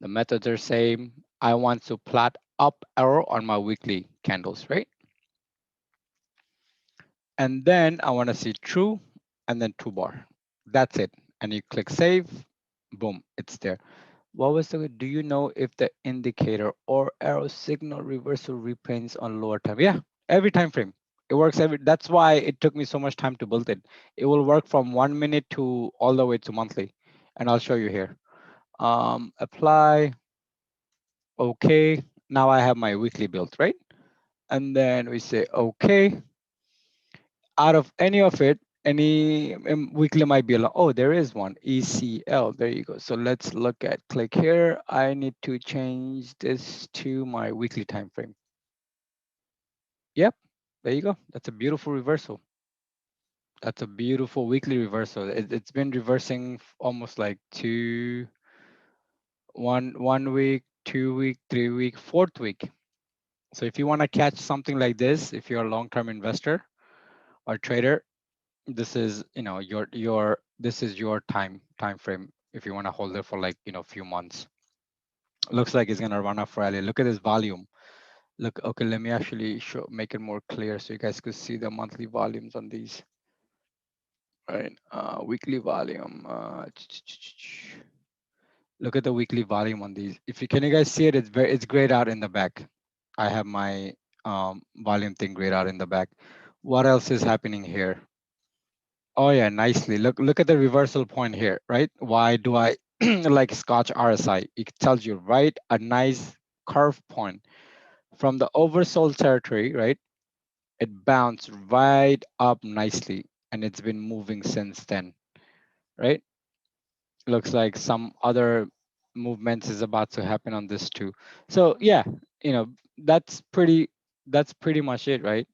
Speaker 1: The methods are same. I want to plot up arrow on my weekly candles, right? And then I want to see true and then 2 bar. That's it. And you click save, boom, it's there. What was the, do you know if the indicator or arrow signal reversal repaints on lower time? Yeah, every time frame. It works that's why it took me so much time to build it. It will work from 1 minute to all the way to monthly. And I'll show you here. Apply, okay. Now I have my weekly built, right? And then we say, okay. Out of any of it, any weekly might be along. Oh, there is one, ECL. There you go. So let's look at, click here. I need to change this to my weekly time frame. Yep, there you go. That's a beautiful reversal. That's a beautiful weekly reversal. It's been reversing almost like one week, 2 week, 3 week, fourth week. So if you want to catch something like this, if you're a long-term investor or trader, this is your this is your time frame if you want to hold it for like a few months. Looks like it's going to run up for rally. Look at this volume. Look, okay, let me actually make it more clear so you guys could see the monthly volumes on these, right? Weekly volume, look at the weekly volume on these. If you can, you guys see it? It's grayed out in the back. I have my volume thing grayed out in the back. What else is happening here? Oh yeah, nicely. Look at the reversal point here, right? Why do I like Scotch RSI? It tells you, right? A nice curve point from the oversold territory, right? It bounced right up nicely and it's been moving since then, right? Looks like some other movements is about to happen on this too. So yeah, you know, that's pretty that's pretty much it, right?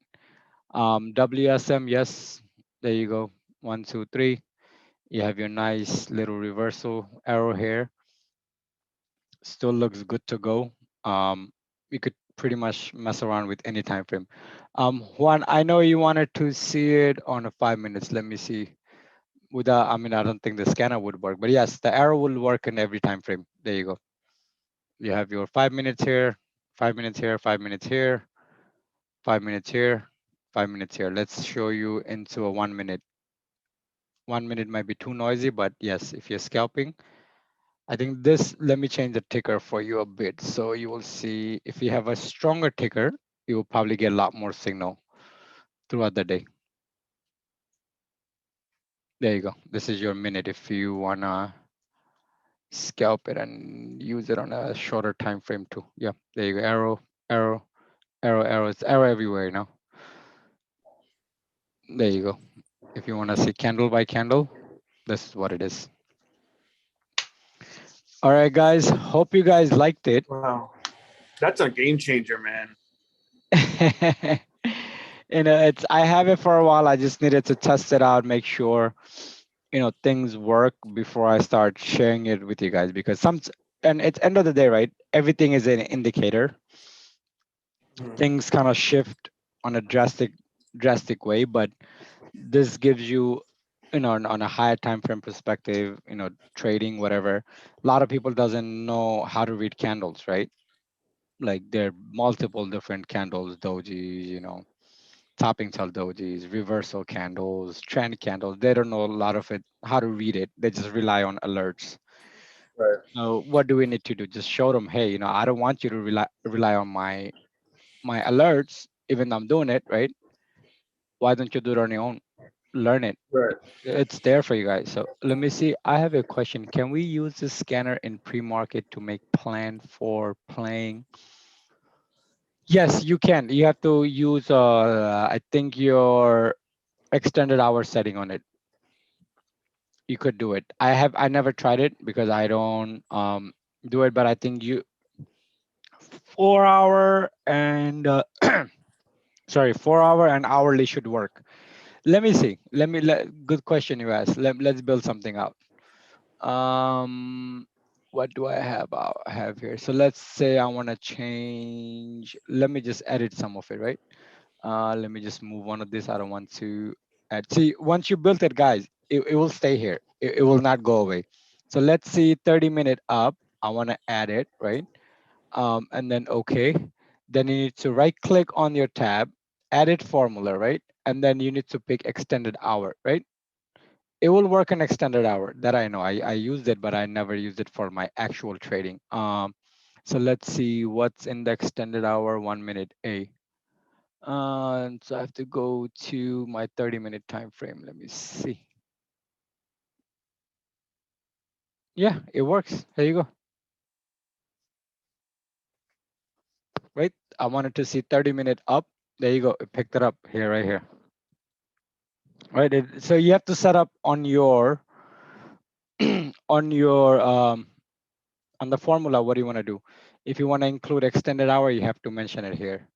Speaker 1: WSM, yes, there you go. 1, 2, 3. You have your nice little reversal arrow here. Still looks good to go. You could pretty much mess around with any time frame. Juan, I know you wanted to see it on a 5 minutes. Let me see. I mean, I don't think the scanner would work, but yes, the arrow will work in every time frame. There you go. You have your 5 minutes here, 5 minutes here, 5 minutes here, 5 minutes here, 5 minutes here. Let's show you into a 1 minute. 1 minute might be too noisy, but yes, if you're scalping, I think this, let me change the ticker for you a bit. So you will see if you have a stronger ticker, you will probably get a lot more signal throughout the day. There you go. This is your minute if you wanna scalp it and use it on a shorter time frame too. Yeah, there you go. Arrow, arrow, arrow, arrow. It's arrow everywhere now. There you go. If you want to see candle by candle, this is what it is. All right, guys. Hope you guys liked it.
Speaker 2: Wow, that's a game changer, man.
Speaker 1: It's I have it for a while. I just needed to test it out, make sure things work before I start sharing it with you guys. Because and it's end of the day, right? Everything is an indicator. Things kind of shift on a drastic way, but this gives you on a higher time frame perspective, trading whatever. A lot of people doesn't know how to read candles, right? Like there are multiple different candles, dojis, topping tail dojis, reversal candles, trend candles. They don't know a lot of it, how to read it. They just rely on alerts.
Speaker 2: Right.
Speaker 1: So what do we need to do? Just show them, hey, I don't want you to rely on my alerts, even though I'm doing it, right? Why don't you do it on your own? Learn it.
Speaker 2: Right.
Speaker 1: It's there for you guys. So let me see. I have a question. Can we use this scanner in pre-market to make plan for playing? Yes, you can. You have to use I think your extended hour setting on it. You could do it. I never tried it because I don't do it, but I think you 4 hour and sorry, 4 hour and hourly should work. Let me see. Good question you asked. Let's build something out. What do I have here? So let's say I want to change. Let me just edit some of it, right? Let me just move one of this. I don't want to add. See, once you built it, guys, it will stay here. It will not go away. So let's see 30-minute up. I want to add it, right? And then okay. Then you need to right click on your tab, edit formula, right? And then you need to pick extended hour, right? It will work an extended hour. That I know. I used it, but I never used it for my actual trading. So let's see what's in the extended hour 1 minute A. And so I have to go to my 30-minute time frame. Let me see. Yeah, it works. There you go. Right? I wanted to see 30-minute up. There you go. It picked it up here, right here. Right. So you have to set up on your on your on the formula. What do you want to do? If you want to include extended hour, you have to mention it here,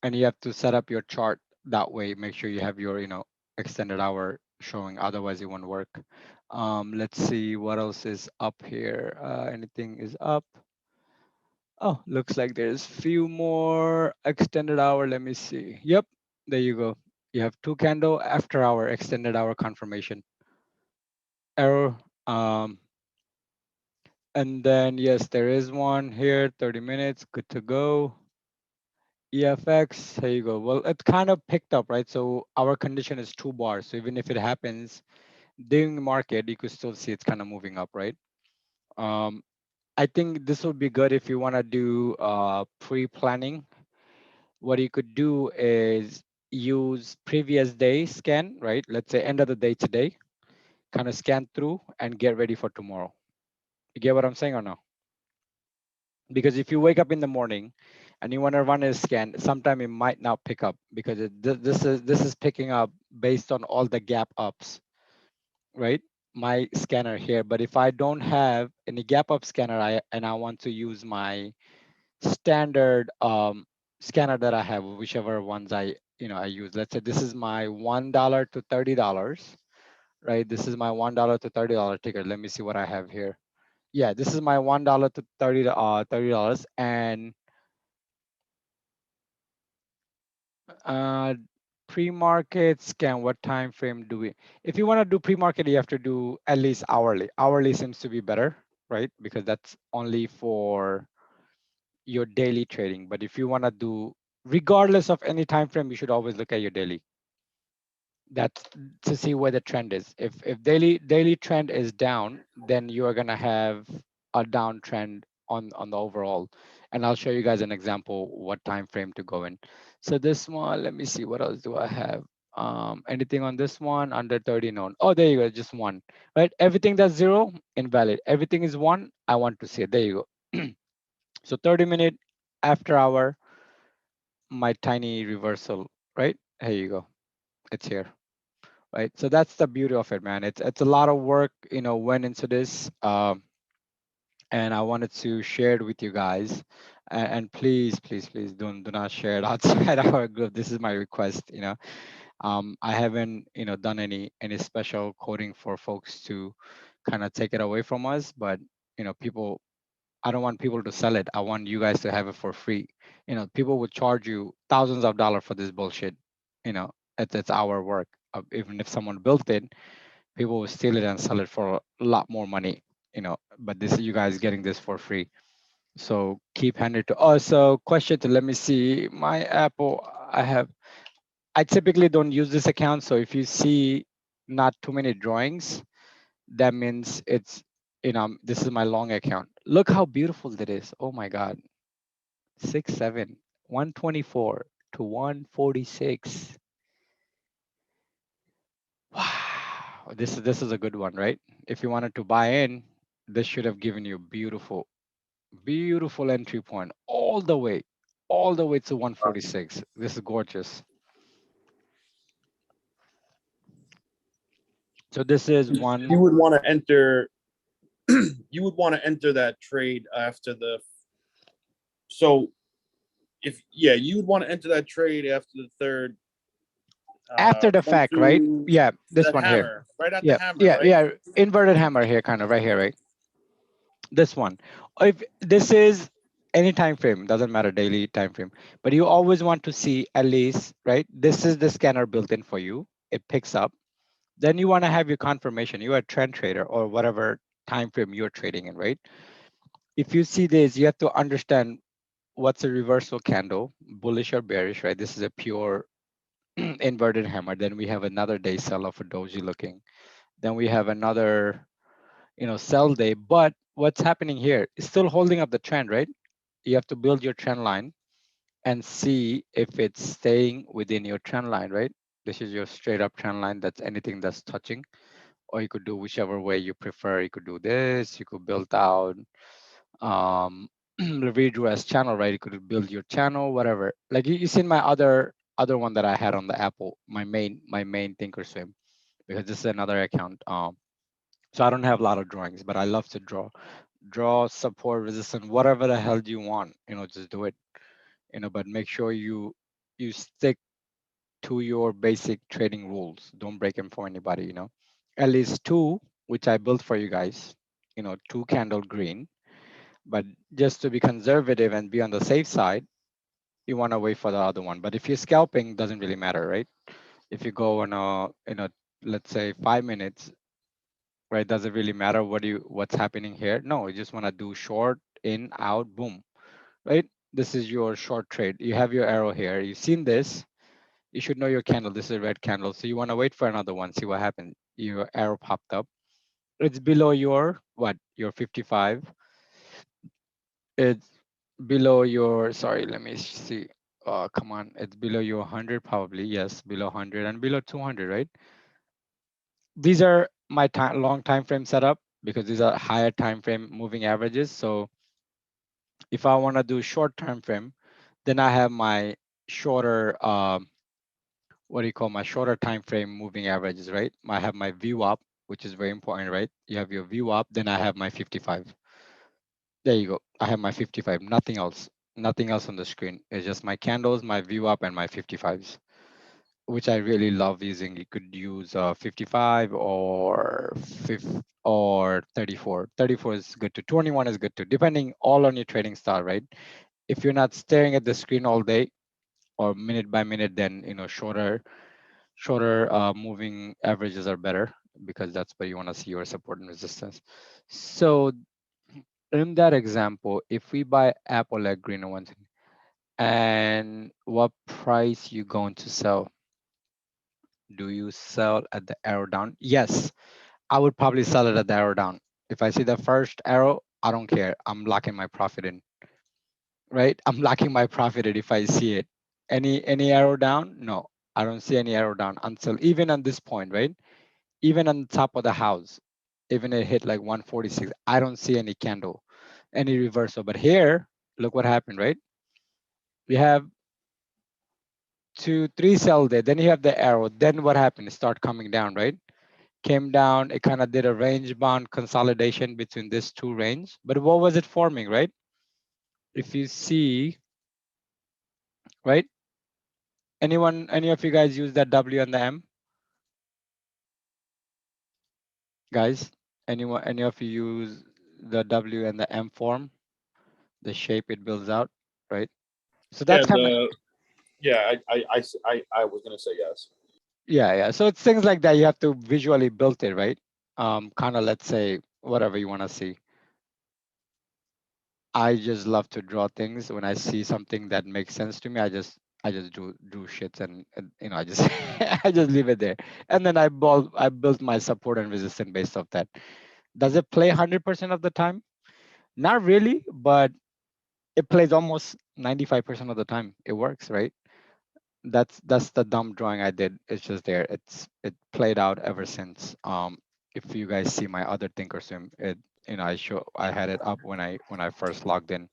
Speaker 1: and you have to set up your chart that way. Make sure you have your extended hour showing. Otherwise, it won't work. Let's see what else is up here. Anything is up? Oh, looks like there's few more extended hour. Let me see. Yep, there you go. You have two candle after hour extended hour confirmation error. And then yes, there is one here. 30 minutes, good to go. EFX, here you go. Well, it kind of picked up, right? So our condition is 2 bars. So even if it happens during the market, you could still see it's kind of moving up, right? Um, I think this would be good if you want to do pre-planning. What you could do is use previous day scan, right? Let's say end of the day today, kind of scan through and get ready for tomorrow. You get what I'm saying or no? Because if you wake up in the morning and you want to run a scan, sometime it might not pick up because this is picking up based on all the gap ups, right? My scanner here. But if I don't have any gap up scanner, I want to use my standard scanner that I have, whichever ones I use. Let's say this is my $1 to $30, right? This is my $1 to $30 ticket. Let me see what I have here. Yeah, this is my $1 to $30, and pre-market scan. What time frame do we? If you want to do pre-market, you have to do at least hourly. Hourly seems to be better, right? Because that's only for your daily trading. But if you want to do, regardless of any time frame, you should always look at your daily. That's to see where the trend is. If daily trend is down, then you are gonna have a downtrend on the overall. And I'll show you guys an example what time frame to go in. So this one, let me see, what else do I have? Anything on this one under 30? No. Oh, there you go. Just one, right? Everything that's zero, invalid. Everything is one, I want to see it. There you go. So 30-minute after hour, my tiny reversal, right? Here you go. It's here, right? So that's the beauty of it, man. It's a lot of work, went into this. And I wanted to share it with you guys. And please, please, please do not share it outside our group. This is my request. I haven't done any special coding for folks to kind of take it away from us, but people, I don't want people to sell it. I want you guys to have it for free. People would charge you thousands of dollars for this bullshit. It's our work. Even if someone built it, people will steal it and sell it for a lot more money. But this, you guys getting this for free. So keep handing it to us. So question to, let me see my Apple. I typically don't use this account. So if you see not too many drawings, that means this is my long account. Look how beautiful that is. Oh my God. 6'7", 124 to 146. Wow. This is a good one, right? If you wanted to buy in, this should have given you beautiful, beautiful entry point all the way to 146. This is gorgeous. So this is one.
Speaker 2: You would want to enter. You would want to enter that trade after the. So, you would want to enter that trade after the third.
Speaker 1: After the
Speaker 2: Come
Speaker 1: fact, right?
Speaker 2: to
Speaker 1: Yeah, this
Speaker 2: the
Speaker 1: one here.
Speaker 2: hammer, right at the
Speaker 1: Yeah,
Speaker 2: hammer,
Speaker 1: yeah,
Speaker 2: right?
Speaker 1: yeah. Inverted hammer here, kind of right here, right? This one. If this is any time frame, doesn't matter, daily time frame, but you always want to see at least, right? This is the scanner built in for you. It picks up. Then you want to have your confirmation. You're a trend trader or whatever time frame you're trading in, right? If you see this, you have to understand what's a reversal candle, bullish or bearish, right? This is a pure inverted hammer. Then we have another day sell off a doji looking. Then we have another, sell day. But what's happening here is still holding up the trend, right? You have to build your trend line and see if it's staying within your trend line, right? This is your straight up trend line. That's anything that's touching. Or you could do whichever way you prefer. You could do this. You could build out the redress channel, right? You could build your channel, whatever. Like you seen my other one that I had on the Apple, my main Thinkorswim, because this is another account. So I don't have a lot of drawings, but I love to draw support, resistance, whatever the hell you want. Just do it. But make sure you stick to your basic trading rules. Don't break them for anybody. At least two, which I built for you guys. Two candle green. But just to be conservative and be on the safe side, you want to wait for the other one. But if you're scalping, doesn't really matter, right? If you go on let's say 5 minutes, right? Does it really matter what's happening here? No, you just want to do short, in, out, boom, right? This is your short trade. You have your arrow here. You've seen this. You should know your candle. This is a red candle. So you want to wait for another one, see what happens. Your arrow popped up. It's below your what? Your 55. It's below your, sorry, let me see. Come on, it's below your 100 probably. Yes, below 100 and below 200, right? These are my long time frame setup because these are higher time frame moving averages. So if I want to do short time frame, then I have my shorter, what do you call, my shorter time frame moving averages, right? I have my view up, which is very important, right? You have your view up, then I have my 55. There you go. I have my 55, nothing else. Nothing else on the screen. It's just my candles, my view up, and my 55s, which I really love using. You could use 55 or 34. 34 is good too. 21 is good too, depending all on your trading style, right? If you're not staring at the screen all day or minute by minute, then shorter moving averages are better because that's where you want to see your support and resistance. So in that example, if we buy Apple at green ones, and what price you going to sell? Do you sell at the arrow down? Yes, I would probably sell it at the arrow down. If I see the first arrow, I don't care. I'm locking my profit in, right? I'm locking my profit in if I see it. Any arrow down? No. I don't see any arrow down until even on this point, right? Even on the top of the house, even it hit like 146, I don't see any candle, any reversal. But here, look what happened, right? We have 2, 3 sell there. Then you have the arrow. Then what happened? It start coming down, right? Came down. It kind of did a range bound consolidation between this two range. But what was it forming, right? If you see, right? Anyone, any of you guys use that W and the M, guys? Anyone, any of you use the W and the M form, the shape it builds out, right? So
Speaker 2: Yeah,
Speaker 1: that's kind of,
Speaker 2: I was gonna say yes.
Speaker 1: yeah, yeah. So it's things like that. You have to visually build it, right? Kind of, let's say, whatever you want to see. I just love to draw things. When I see something that makes sense to me, I just do shits, and I just I just leave it there. And then I built my support and resistance based off that. Does it play 100% of the time? Not really, but it plays almost 95% of the time. It works, right? That's the dumb drawing I did. It's just there. It played out ever since. If you guys see my other Thinkorswim, I had it up when I first logged in.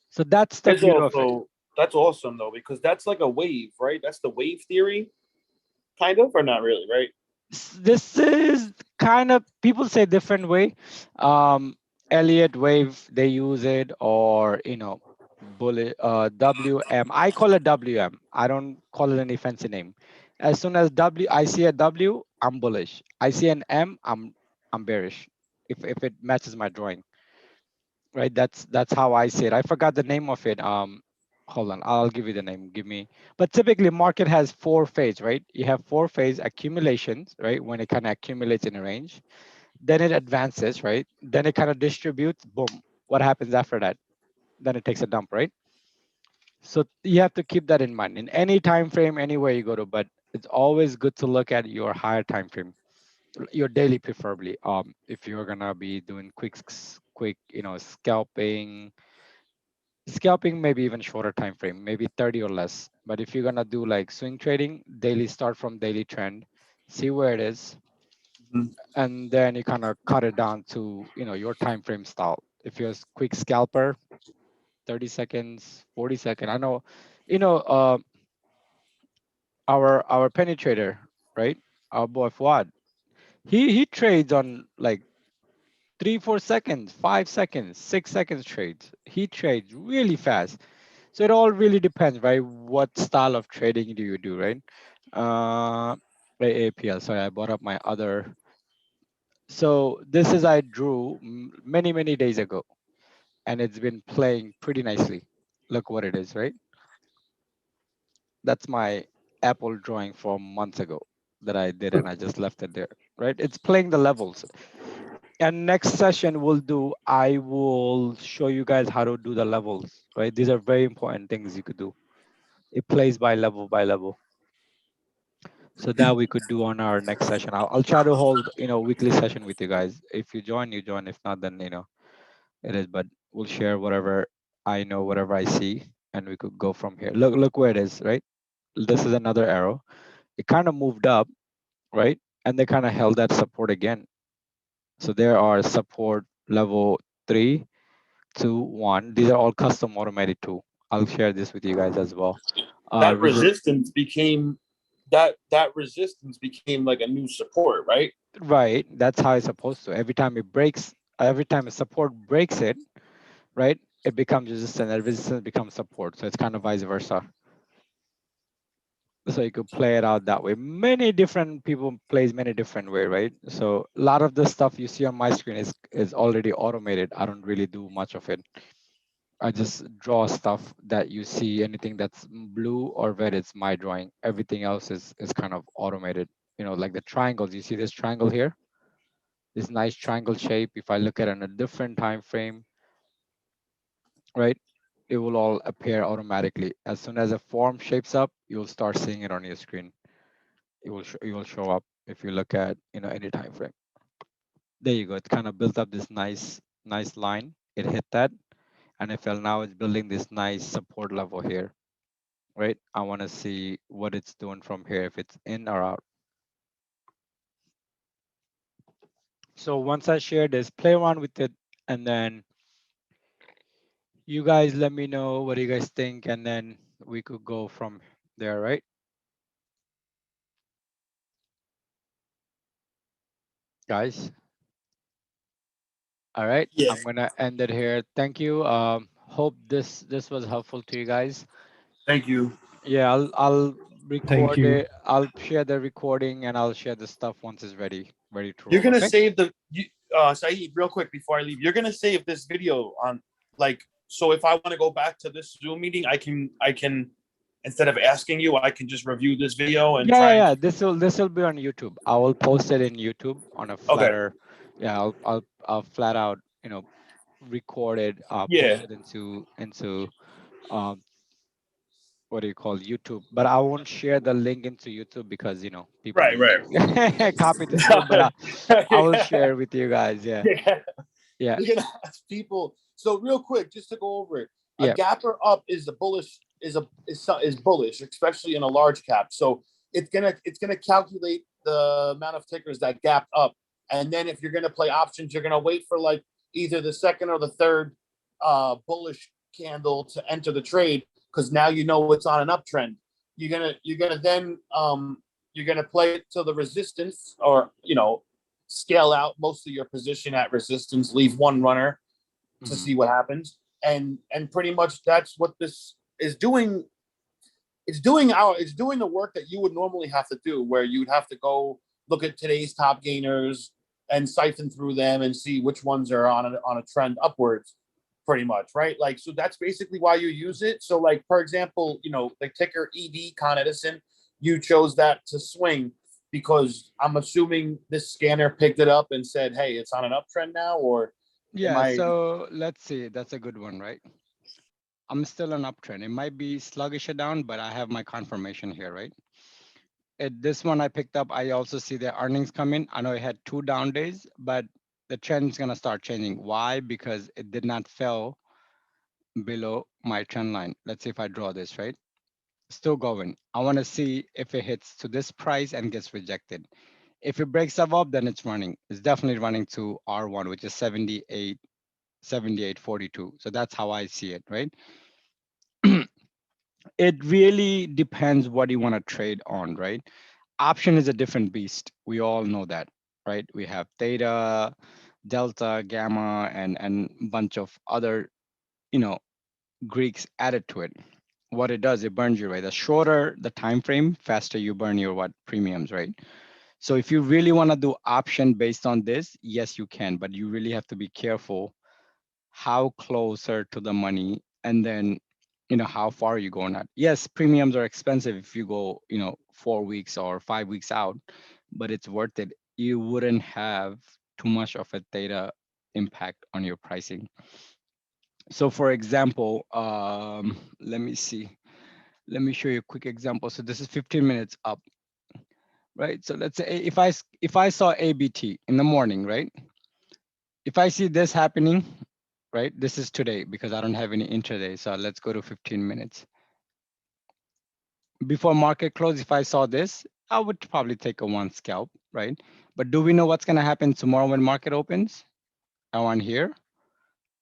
Speaker 1: So that's the
Speaker 2: It's
Speaker 1: beauty of it.
Speaker 2: also that's awesome though because that's like a wave, right? That's the wave theory, kind of, or not really, right?
Speaker 1: This is kind of, people say different way. Elliott wave, they use it, or bullet, WM. I call it WM. I don't call it any fancy name. As soon as I see a W, I'm bullish. I see an M, I'm bearish. If it matches my drawing, right? That's how I see it. I forgot the name of it. Hold on, I'll give you the name. Give me. But typically, market has 4 phase, right? You have 4 phase accumulations, right? When it kind of accumulates in a range, then it advances, right? Then it kind of distributes. Boom. What happens after that? Then it takes a dump, right? So you have to keep that in mind in any time frame, anywhere you go to. But it's always good to look at your higher time frame, your daily preferably. If you're gonna be doing quick, scalping, maybe even shorter time frame, maybe 30 or less. But if you're gonna do like swing trading, daily, start from daily trend, see where it is,
Speaker 2: Mhm.
Speaker 1: and then you kind of cut it down to your time frame style. If you're a quick scalper, 30 seconds, 40 seconds. I know, you know, uh, our penny trader, right? Our boy Fuad, he trades on like 3, 4 seconds, 5 seconds, 6 seconds trades. He trades really fast. So it all really depends, right? What style of trading do you do, right? Uh, APL. Sorry, I brought up my other. So this is I drew many days ago, and it's been playing pretty nicely. Look what it is, right? That's my Apple drawing from months ago that I did, and I just left it there, right? It's playing the levels. And next session we'll do, I will show you guys how to do the levels, right? These are very important things you could do. It plays by level by level. So that we could do on our next session. I'll try to hold weekly session with you guys. If you join, you join. If not, then it is. But we'll share whatever I know, whatever I see, and we could go from here. Look where it is, right? This is another arrow. It kind of moved up, right? And they kind of held that support again. So there are support level 3, 2, 1. These are all custom automated too. I'll share this with you guys as well.
Speaker 2: That
Speaker 1: Resist.
Speaker 2: resistance became that resistance became like a new support, right?
Speaker 1: Right, that's how it's supposed to. Every time a support breaks it, right, it becomes resistance, and resistance becomes support. So it's kind of vice versa. So you could play it out that way. Many different people plays many different way, right? So a lot of the stuff you see on my screen is already automated. I don't really do much of it. I just draw stuff that you see. Anything that's blue or red, it's my drawing. Everything else is kind of automated. Like the triangles. You see this triangle here? This nice triangle shape. If I look at it on a different time frame, right, it will all appear automatically. As soon as a form shapes up, you'll start seeing it on your screen. It will show up if you look at any time frame. There you go. It kind of built up this nice line. It hit that, and it fell. Now it's building this nice support level here. right? I want to see what it's doing from here, if it's in or out. So once I share this, play around with it, and then you guys let me know what you guys think, and then we could go from there, right? Guys. All right,
Speaker 2: Yeah.
Speaker 1: I'm gonna end it here. Thank you. Hope this was helpful to you guys.
Speaker 2: Thank you.
Speaker 1: Yeah, I'll
Speaker 3: Thank
Speaker 1: record
Speaker 3: you.
Speaker 1: it. I'll share the recording and I'll share the stuff once it's ready to
Speaker 2: You're
Speaker 1: roll.
Speaker 2: gonna
Speaker 1: Okay.
Speaker 2: save the you Saeed, real quick before I leave. You're gonna save this video on, like, so if I want to go back to this Zoom meeting, I can instead of asking you, I can just review this video and
Speaker 1: Yeah, yeah,
Speaker 2: try and
Speaker 1: yeah. This will be on YouTube. I will post it in YouTube on a
Speaker 2: okay.
Speaker 1: flatter. Yeah, I'll flat out, record it,
Speaker 2: Yeah.
Speaker 1: post it into um what do you call YouTube, but I won't share the link into YouTube because people
Speaker 2: Right,
Speaker 1: may
Speaker 2: right.
Speaker 1: copy the Zoom, but I will
Speaker 2: Yeah.
Speaker 1: share with you guys. Yeah,
Speaker 2: Yeah.
Speaker 1: yeah,
Speaker 2: You're gonna ask people. So real quick, just to go over it, a
Speaker 1: yeah.
Speaker 2: gapper up is the bullish is bullish, especially in a large cap. So it's gonna calculate the amount of tickers that gapped up, and then if you're gonna play options, you're gonna wait for like either the second or the third bullish candle to enter the trade because now you know it's on an uptrend. You're gonna then you're gonna play it to the resistance or scale out most of your position at resistance, leave one runner to
Speaker 1: Mhm.
Speaker 2: see what happens, and pretty much that's what this is doing. It's doing the work that you would normally have to do, where you'd have to go look at today's top gainers and siphon through them and see which ones are on a trend upwards, pretty much, right? Like, so that's basically why you use it. So, like, for example, the ticker ED Con Edison, you chose that to swing because I'm assuming this scanner picked it up and said, "Hey, it's on an uptrend now," or am
Speaker 1: Yeah.
Speaker 2: I
Speaker 1: So let's see. That's a good one, right? I'm still an uptrend. It might be sluggish or down, but I have my confirmation here, right? This one I picked up. I also see the earnings come in. I know it had 2 down days, but the trend's gonna start changing. Why? Because it did not fell below my trend line. Let's see if I draw this, right? Still going. I want to see if it hits to this price and gets rejected. If it breaks above, then it's running. It's definitely running to R1, which is 78, 78.42. So that's how I see it, right? It really depends what you want to trade on, right? Option is a different beast. We all know that, right? We have theta, delta, gamma, and bunch of other, you know, Greeks added to it. What it does, it burns you, right? The shorter the time frame, faster you burn your what premiums, right? So if you really want to do option based on this, yes, you can, but you really have to be careful how closer to the money, and then how far you going at. Yes, premiums are expensive if you go 4 weeks or 5 weeks out, but it's worth it. You wouldn't have too much of a data impact on your pricing. So for example, let me see. Let me show you a quick example. So this is 15 minutes up, right? So let's say if I saw ABT in the morning, right? If I see this happening, right? This is today because I don't have any intraday. So let's go to 15 minutes. Before market close, if I saw this, I would probably take a one scalp, right? But do we know what's going to happen tomorrow when market opens? Around here?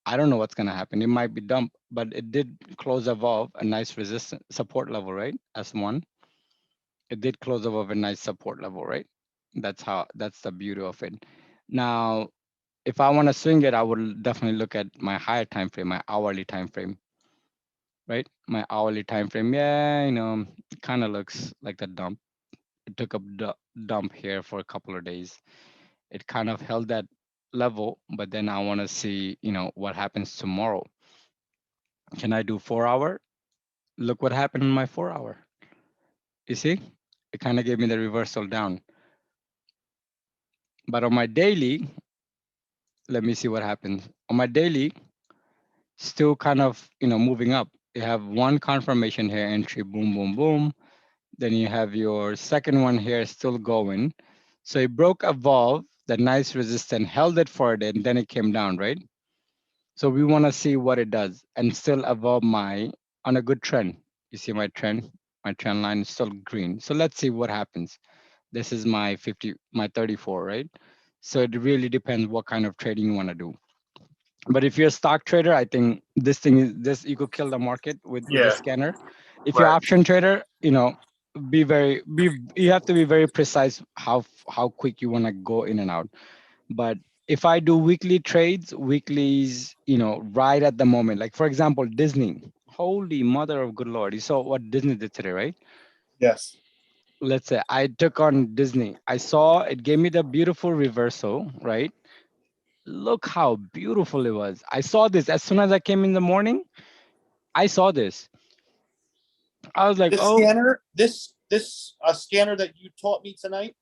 Speaker 1: I don't know what's going to happen. It might be dump, but it did close above a nice resistance support level, right? S1. It did close above a nice support level, right? That's the beauty of it. Now, if I want to swing it, I would definitely look at my higher time frame, my hourly time frame, right? My hourly time frame, yeah, it kind of looks like the dump. It took a dump here for a couple of days. It kind of held that level, but then I want to see, what happens tomorrow. Can I do 4 hour? Look what happened in my 4 hour. You see, it kind of gave me the reversal down. But on my daily, let me see what happens. On my daily, still kind of, moving up. You have one confirmation here, entry, boom, boom, boom. Then you have your second one here still going. So it broke above the nice resistance, held it for it, and then it came down, right? So we want to see what it does and still above my on a good trend. You see my trend line is still green. So let's see what happens. This is my 50, my 34, right? So it really depends what kind of trading you want to do. But if you're a stock trader, I think this thing is this you could kill the market with the
Speaker 2: Yeah.
Speaker 1: scanner. If you're
Speaker 2: Right.
Speaker 1: option trader, you have to be very precise how quick you want to go in and out. But if I do weekly trades, weeklies, right at the moment, like for example, Disney, holy mother of good Lord, you saw what Disney did today, right?
Speaker 2: Yes.
Speaker 1: Let's say I took on Disney. I saw it gave me the beautiful reversal, right? Look how beautiful it was. I saw this as soon as I came in the morning. I saw this. I was like,
Speaker 2: This
Speaker 1: oh,
Speaker 2: scanner, this scanner that you taught me tonight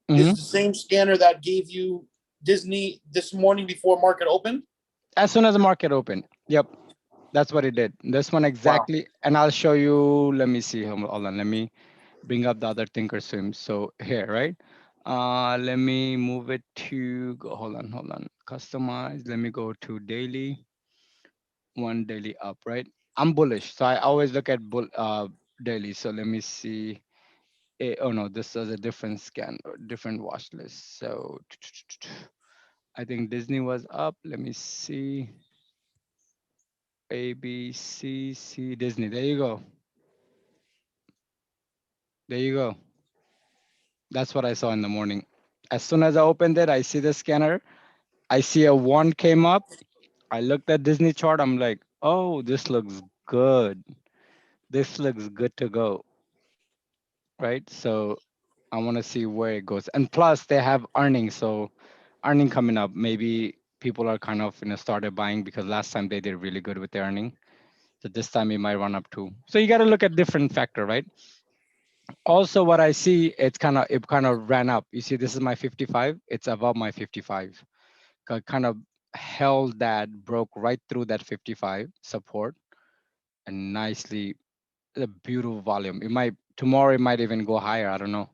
Speaker 2: is
Speaker 1: mhm.
Speaker 2: the same scanner that gave you Disney this morning before market open.
Speaker 1: As soon as the market opened. Yep, that's what it did. This one
Speaker 2: Wow.
Speaker 1: exactly. And I'll show you. Let me see. Hold on. Let me bring up the other Thinkorswim. So here, right? Let me move it to hold on. Customize. Let me go to daily. One daily up, right? I'm bullish, so I always look at daily. So let me see. Oh no, this is a different scan, or different watch list. So I think Disney was up. Let me see. A B C C Disney. There you go. There you go. That's what I saw in the morning. As soon as I opened it, I see the scanner. I see a one came up. I looked at Disney chart. I'm like, oh, this looks good. This looks good to go, right? So I want to see where it goes. And plus, they have earnings. So earning coming up, maybe people are kind of started buying because last time they did really good with their earning. So this time it might run up too. So you got to look at different factor, right? Also, what I see, it kind of ran up. You see, this is my 55. It's above my 55. Kind of held that, broke right through that 55 support, and nicely a beautiful volume. It might tomorrow it might even go higher. I don't know.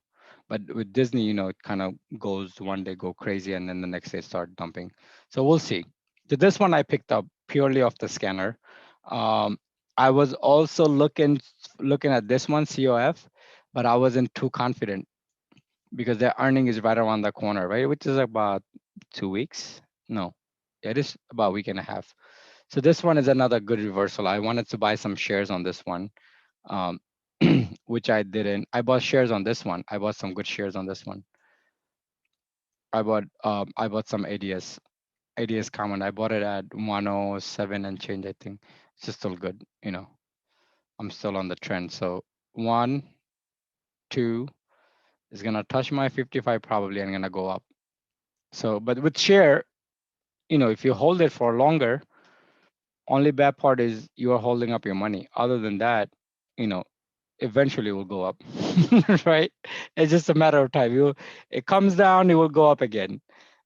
Speaker 1: But with Disney, it kind of goes one day go crazy and then the next day start dumping. So we'll see. So this one I picked up purely off the scanner. Um, I was also looking at this one COF, but I wasn't too confident because their earning is right around the corner, right? Which is about 2 weeks. No, it is about a week and a half. So this one is another good reversal. I wanted to buy some shares on this one, um, which I didn't. I bought shares on this one. I bought some good shares on this one. I bought some ADS common. I bought it at 107 and change. I think it's just still good. I'm still on the trend. So 1, 2 is gonna touch my 55 probably and gonna go up. So, but with share, if you hold it for longer, only bad part is you are holding up your money. Other than that, you know, eventually it will go up, right? It's just a matter of time. It comes down, it will go up again.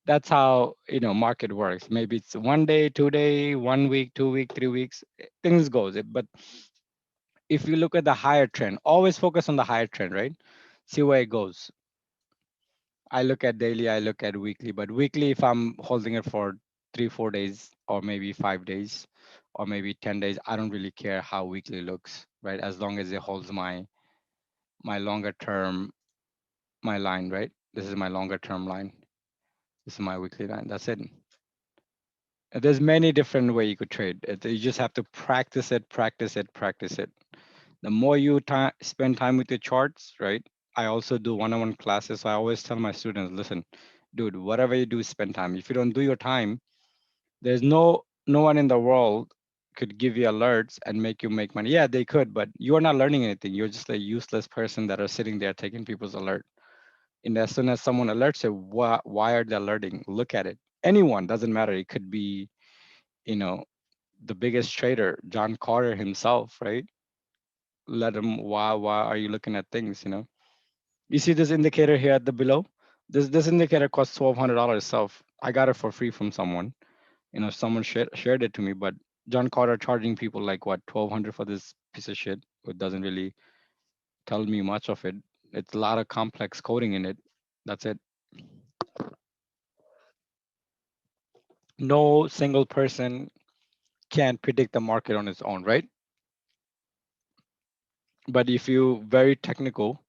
Speaker 1: That's how market works. Maybe it's one day, 2 day, 1 week, 2 week, 3 weeks. Things goes. But if you look at the higher trend, always focus on the higher trend, right? See where it goes. I look at daily, I look at weekly, but weekly, if I'm holding it for 3, 4 days, or maybe 5 days, or maybe 10 days, I don't really care how weekly looks, right? As long as it holds my longer term, my line, right? This is my longer term line. This is my weekly line. That's it. There's many different way you could trade. You just have to practice it, practice it, practice it. The more you spend time with your charts, right? I also do one-on-one classes. So I always tell my students, listen, dude, whatever you do, spend time. If you don't do your time, there's no one in the world could give you alerts and make you make money. Yeah, they could, but you are not learning anything. You're just a useless person that are sitting there taking people's alert. And as soon as someone alerts you, why are they alerting? Look at it. Anyone, doesn't matter. It could be, you know, the biggest trader, John Carter himself, right? Let him. Why are you looking at things? You see this indicator here at the below. This indicator costs $1,200 self. I got it for free from someone. Someone shared it to me, but John Carter charging people like what 1,200 for this piece of shit. It doesn't really tell me much of it. It's a lot of complex coding in it. That's it. No single person can predict the market on its own, right? But if you very technical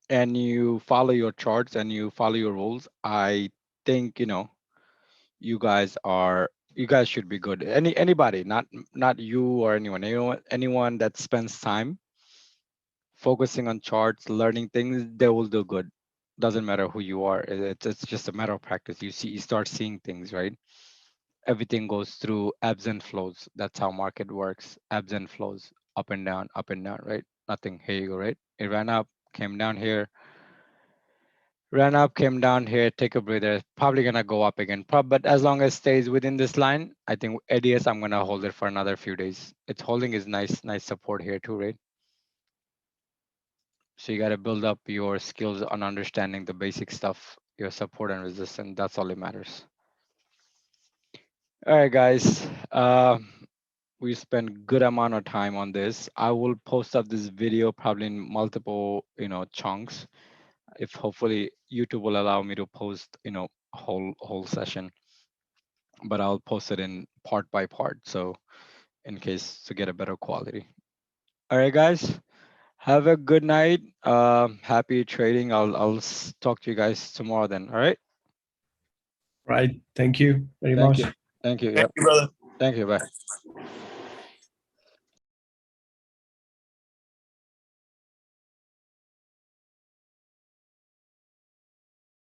Speaker 1: and you follow your charts and you follow your rules, I think you guys should be good. Anybody, not you or anyone that spends time focusing on charts, learning things, they will do good. Doesn't matter who you are. It's just a matter of practice. You start seeing things, right? Everything goes through ebbs and flows. That's how market works. Ebbs and flows, up and down, right? Nothing. Here you go, right? It ran up, came down here, ran up, came down here, take a breather. Probably gonna go up again. But as long as it stays within this line, I think ADS, I'm gonna hold it for another few days. It's holding is nice support here too, right? So you gotta build up your skills on understanding the basic stuff, your support and resistance. That's all that matters. All right, guys. We spent good amount of time on this. I will post up this video probably in multiple, chunks. If hopefully YouTube will allow me to post, whole session, but I'll post it in part by part. So in case to get a better quality. All right, guys. Have a good night. Happy trading. I'll talk to you guys tomorrow then. All right.
Speaker 3: Right. Thank you very
Speaker 1: Thank
Speaker 3: much.
Speaker 1: you. Thank you.
Speaker 2: Thank
Speaker 1: Yep.
Speaker 2: you, brother.
Speaker 1: Thank you. Bye.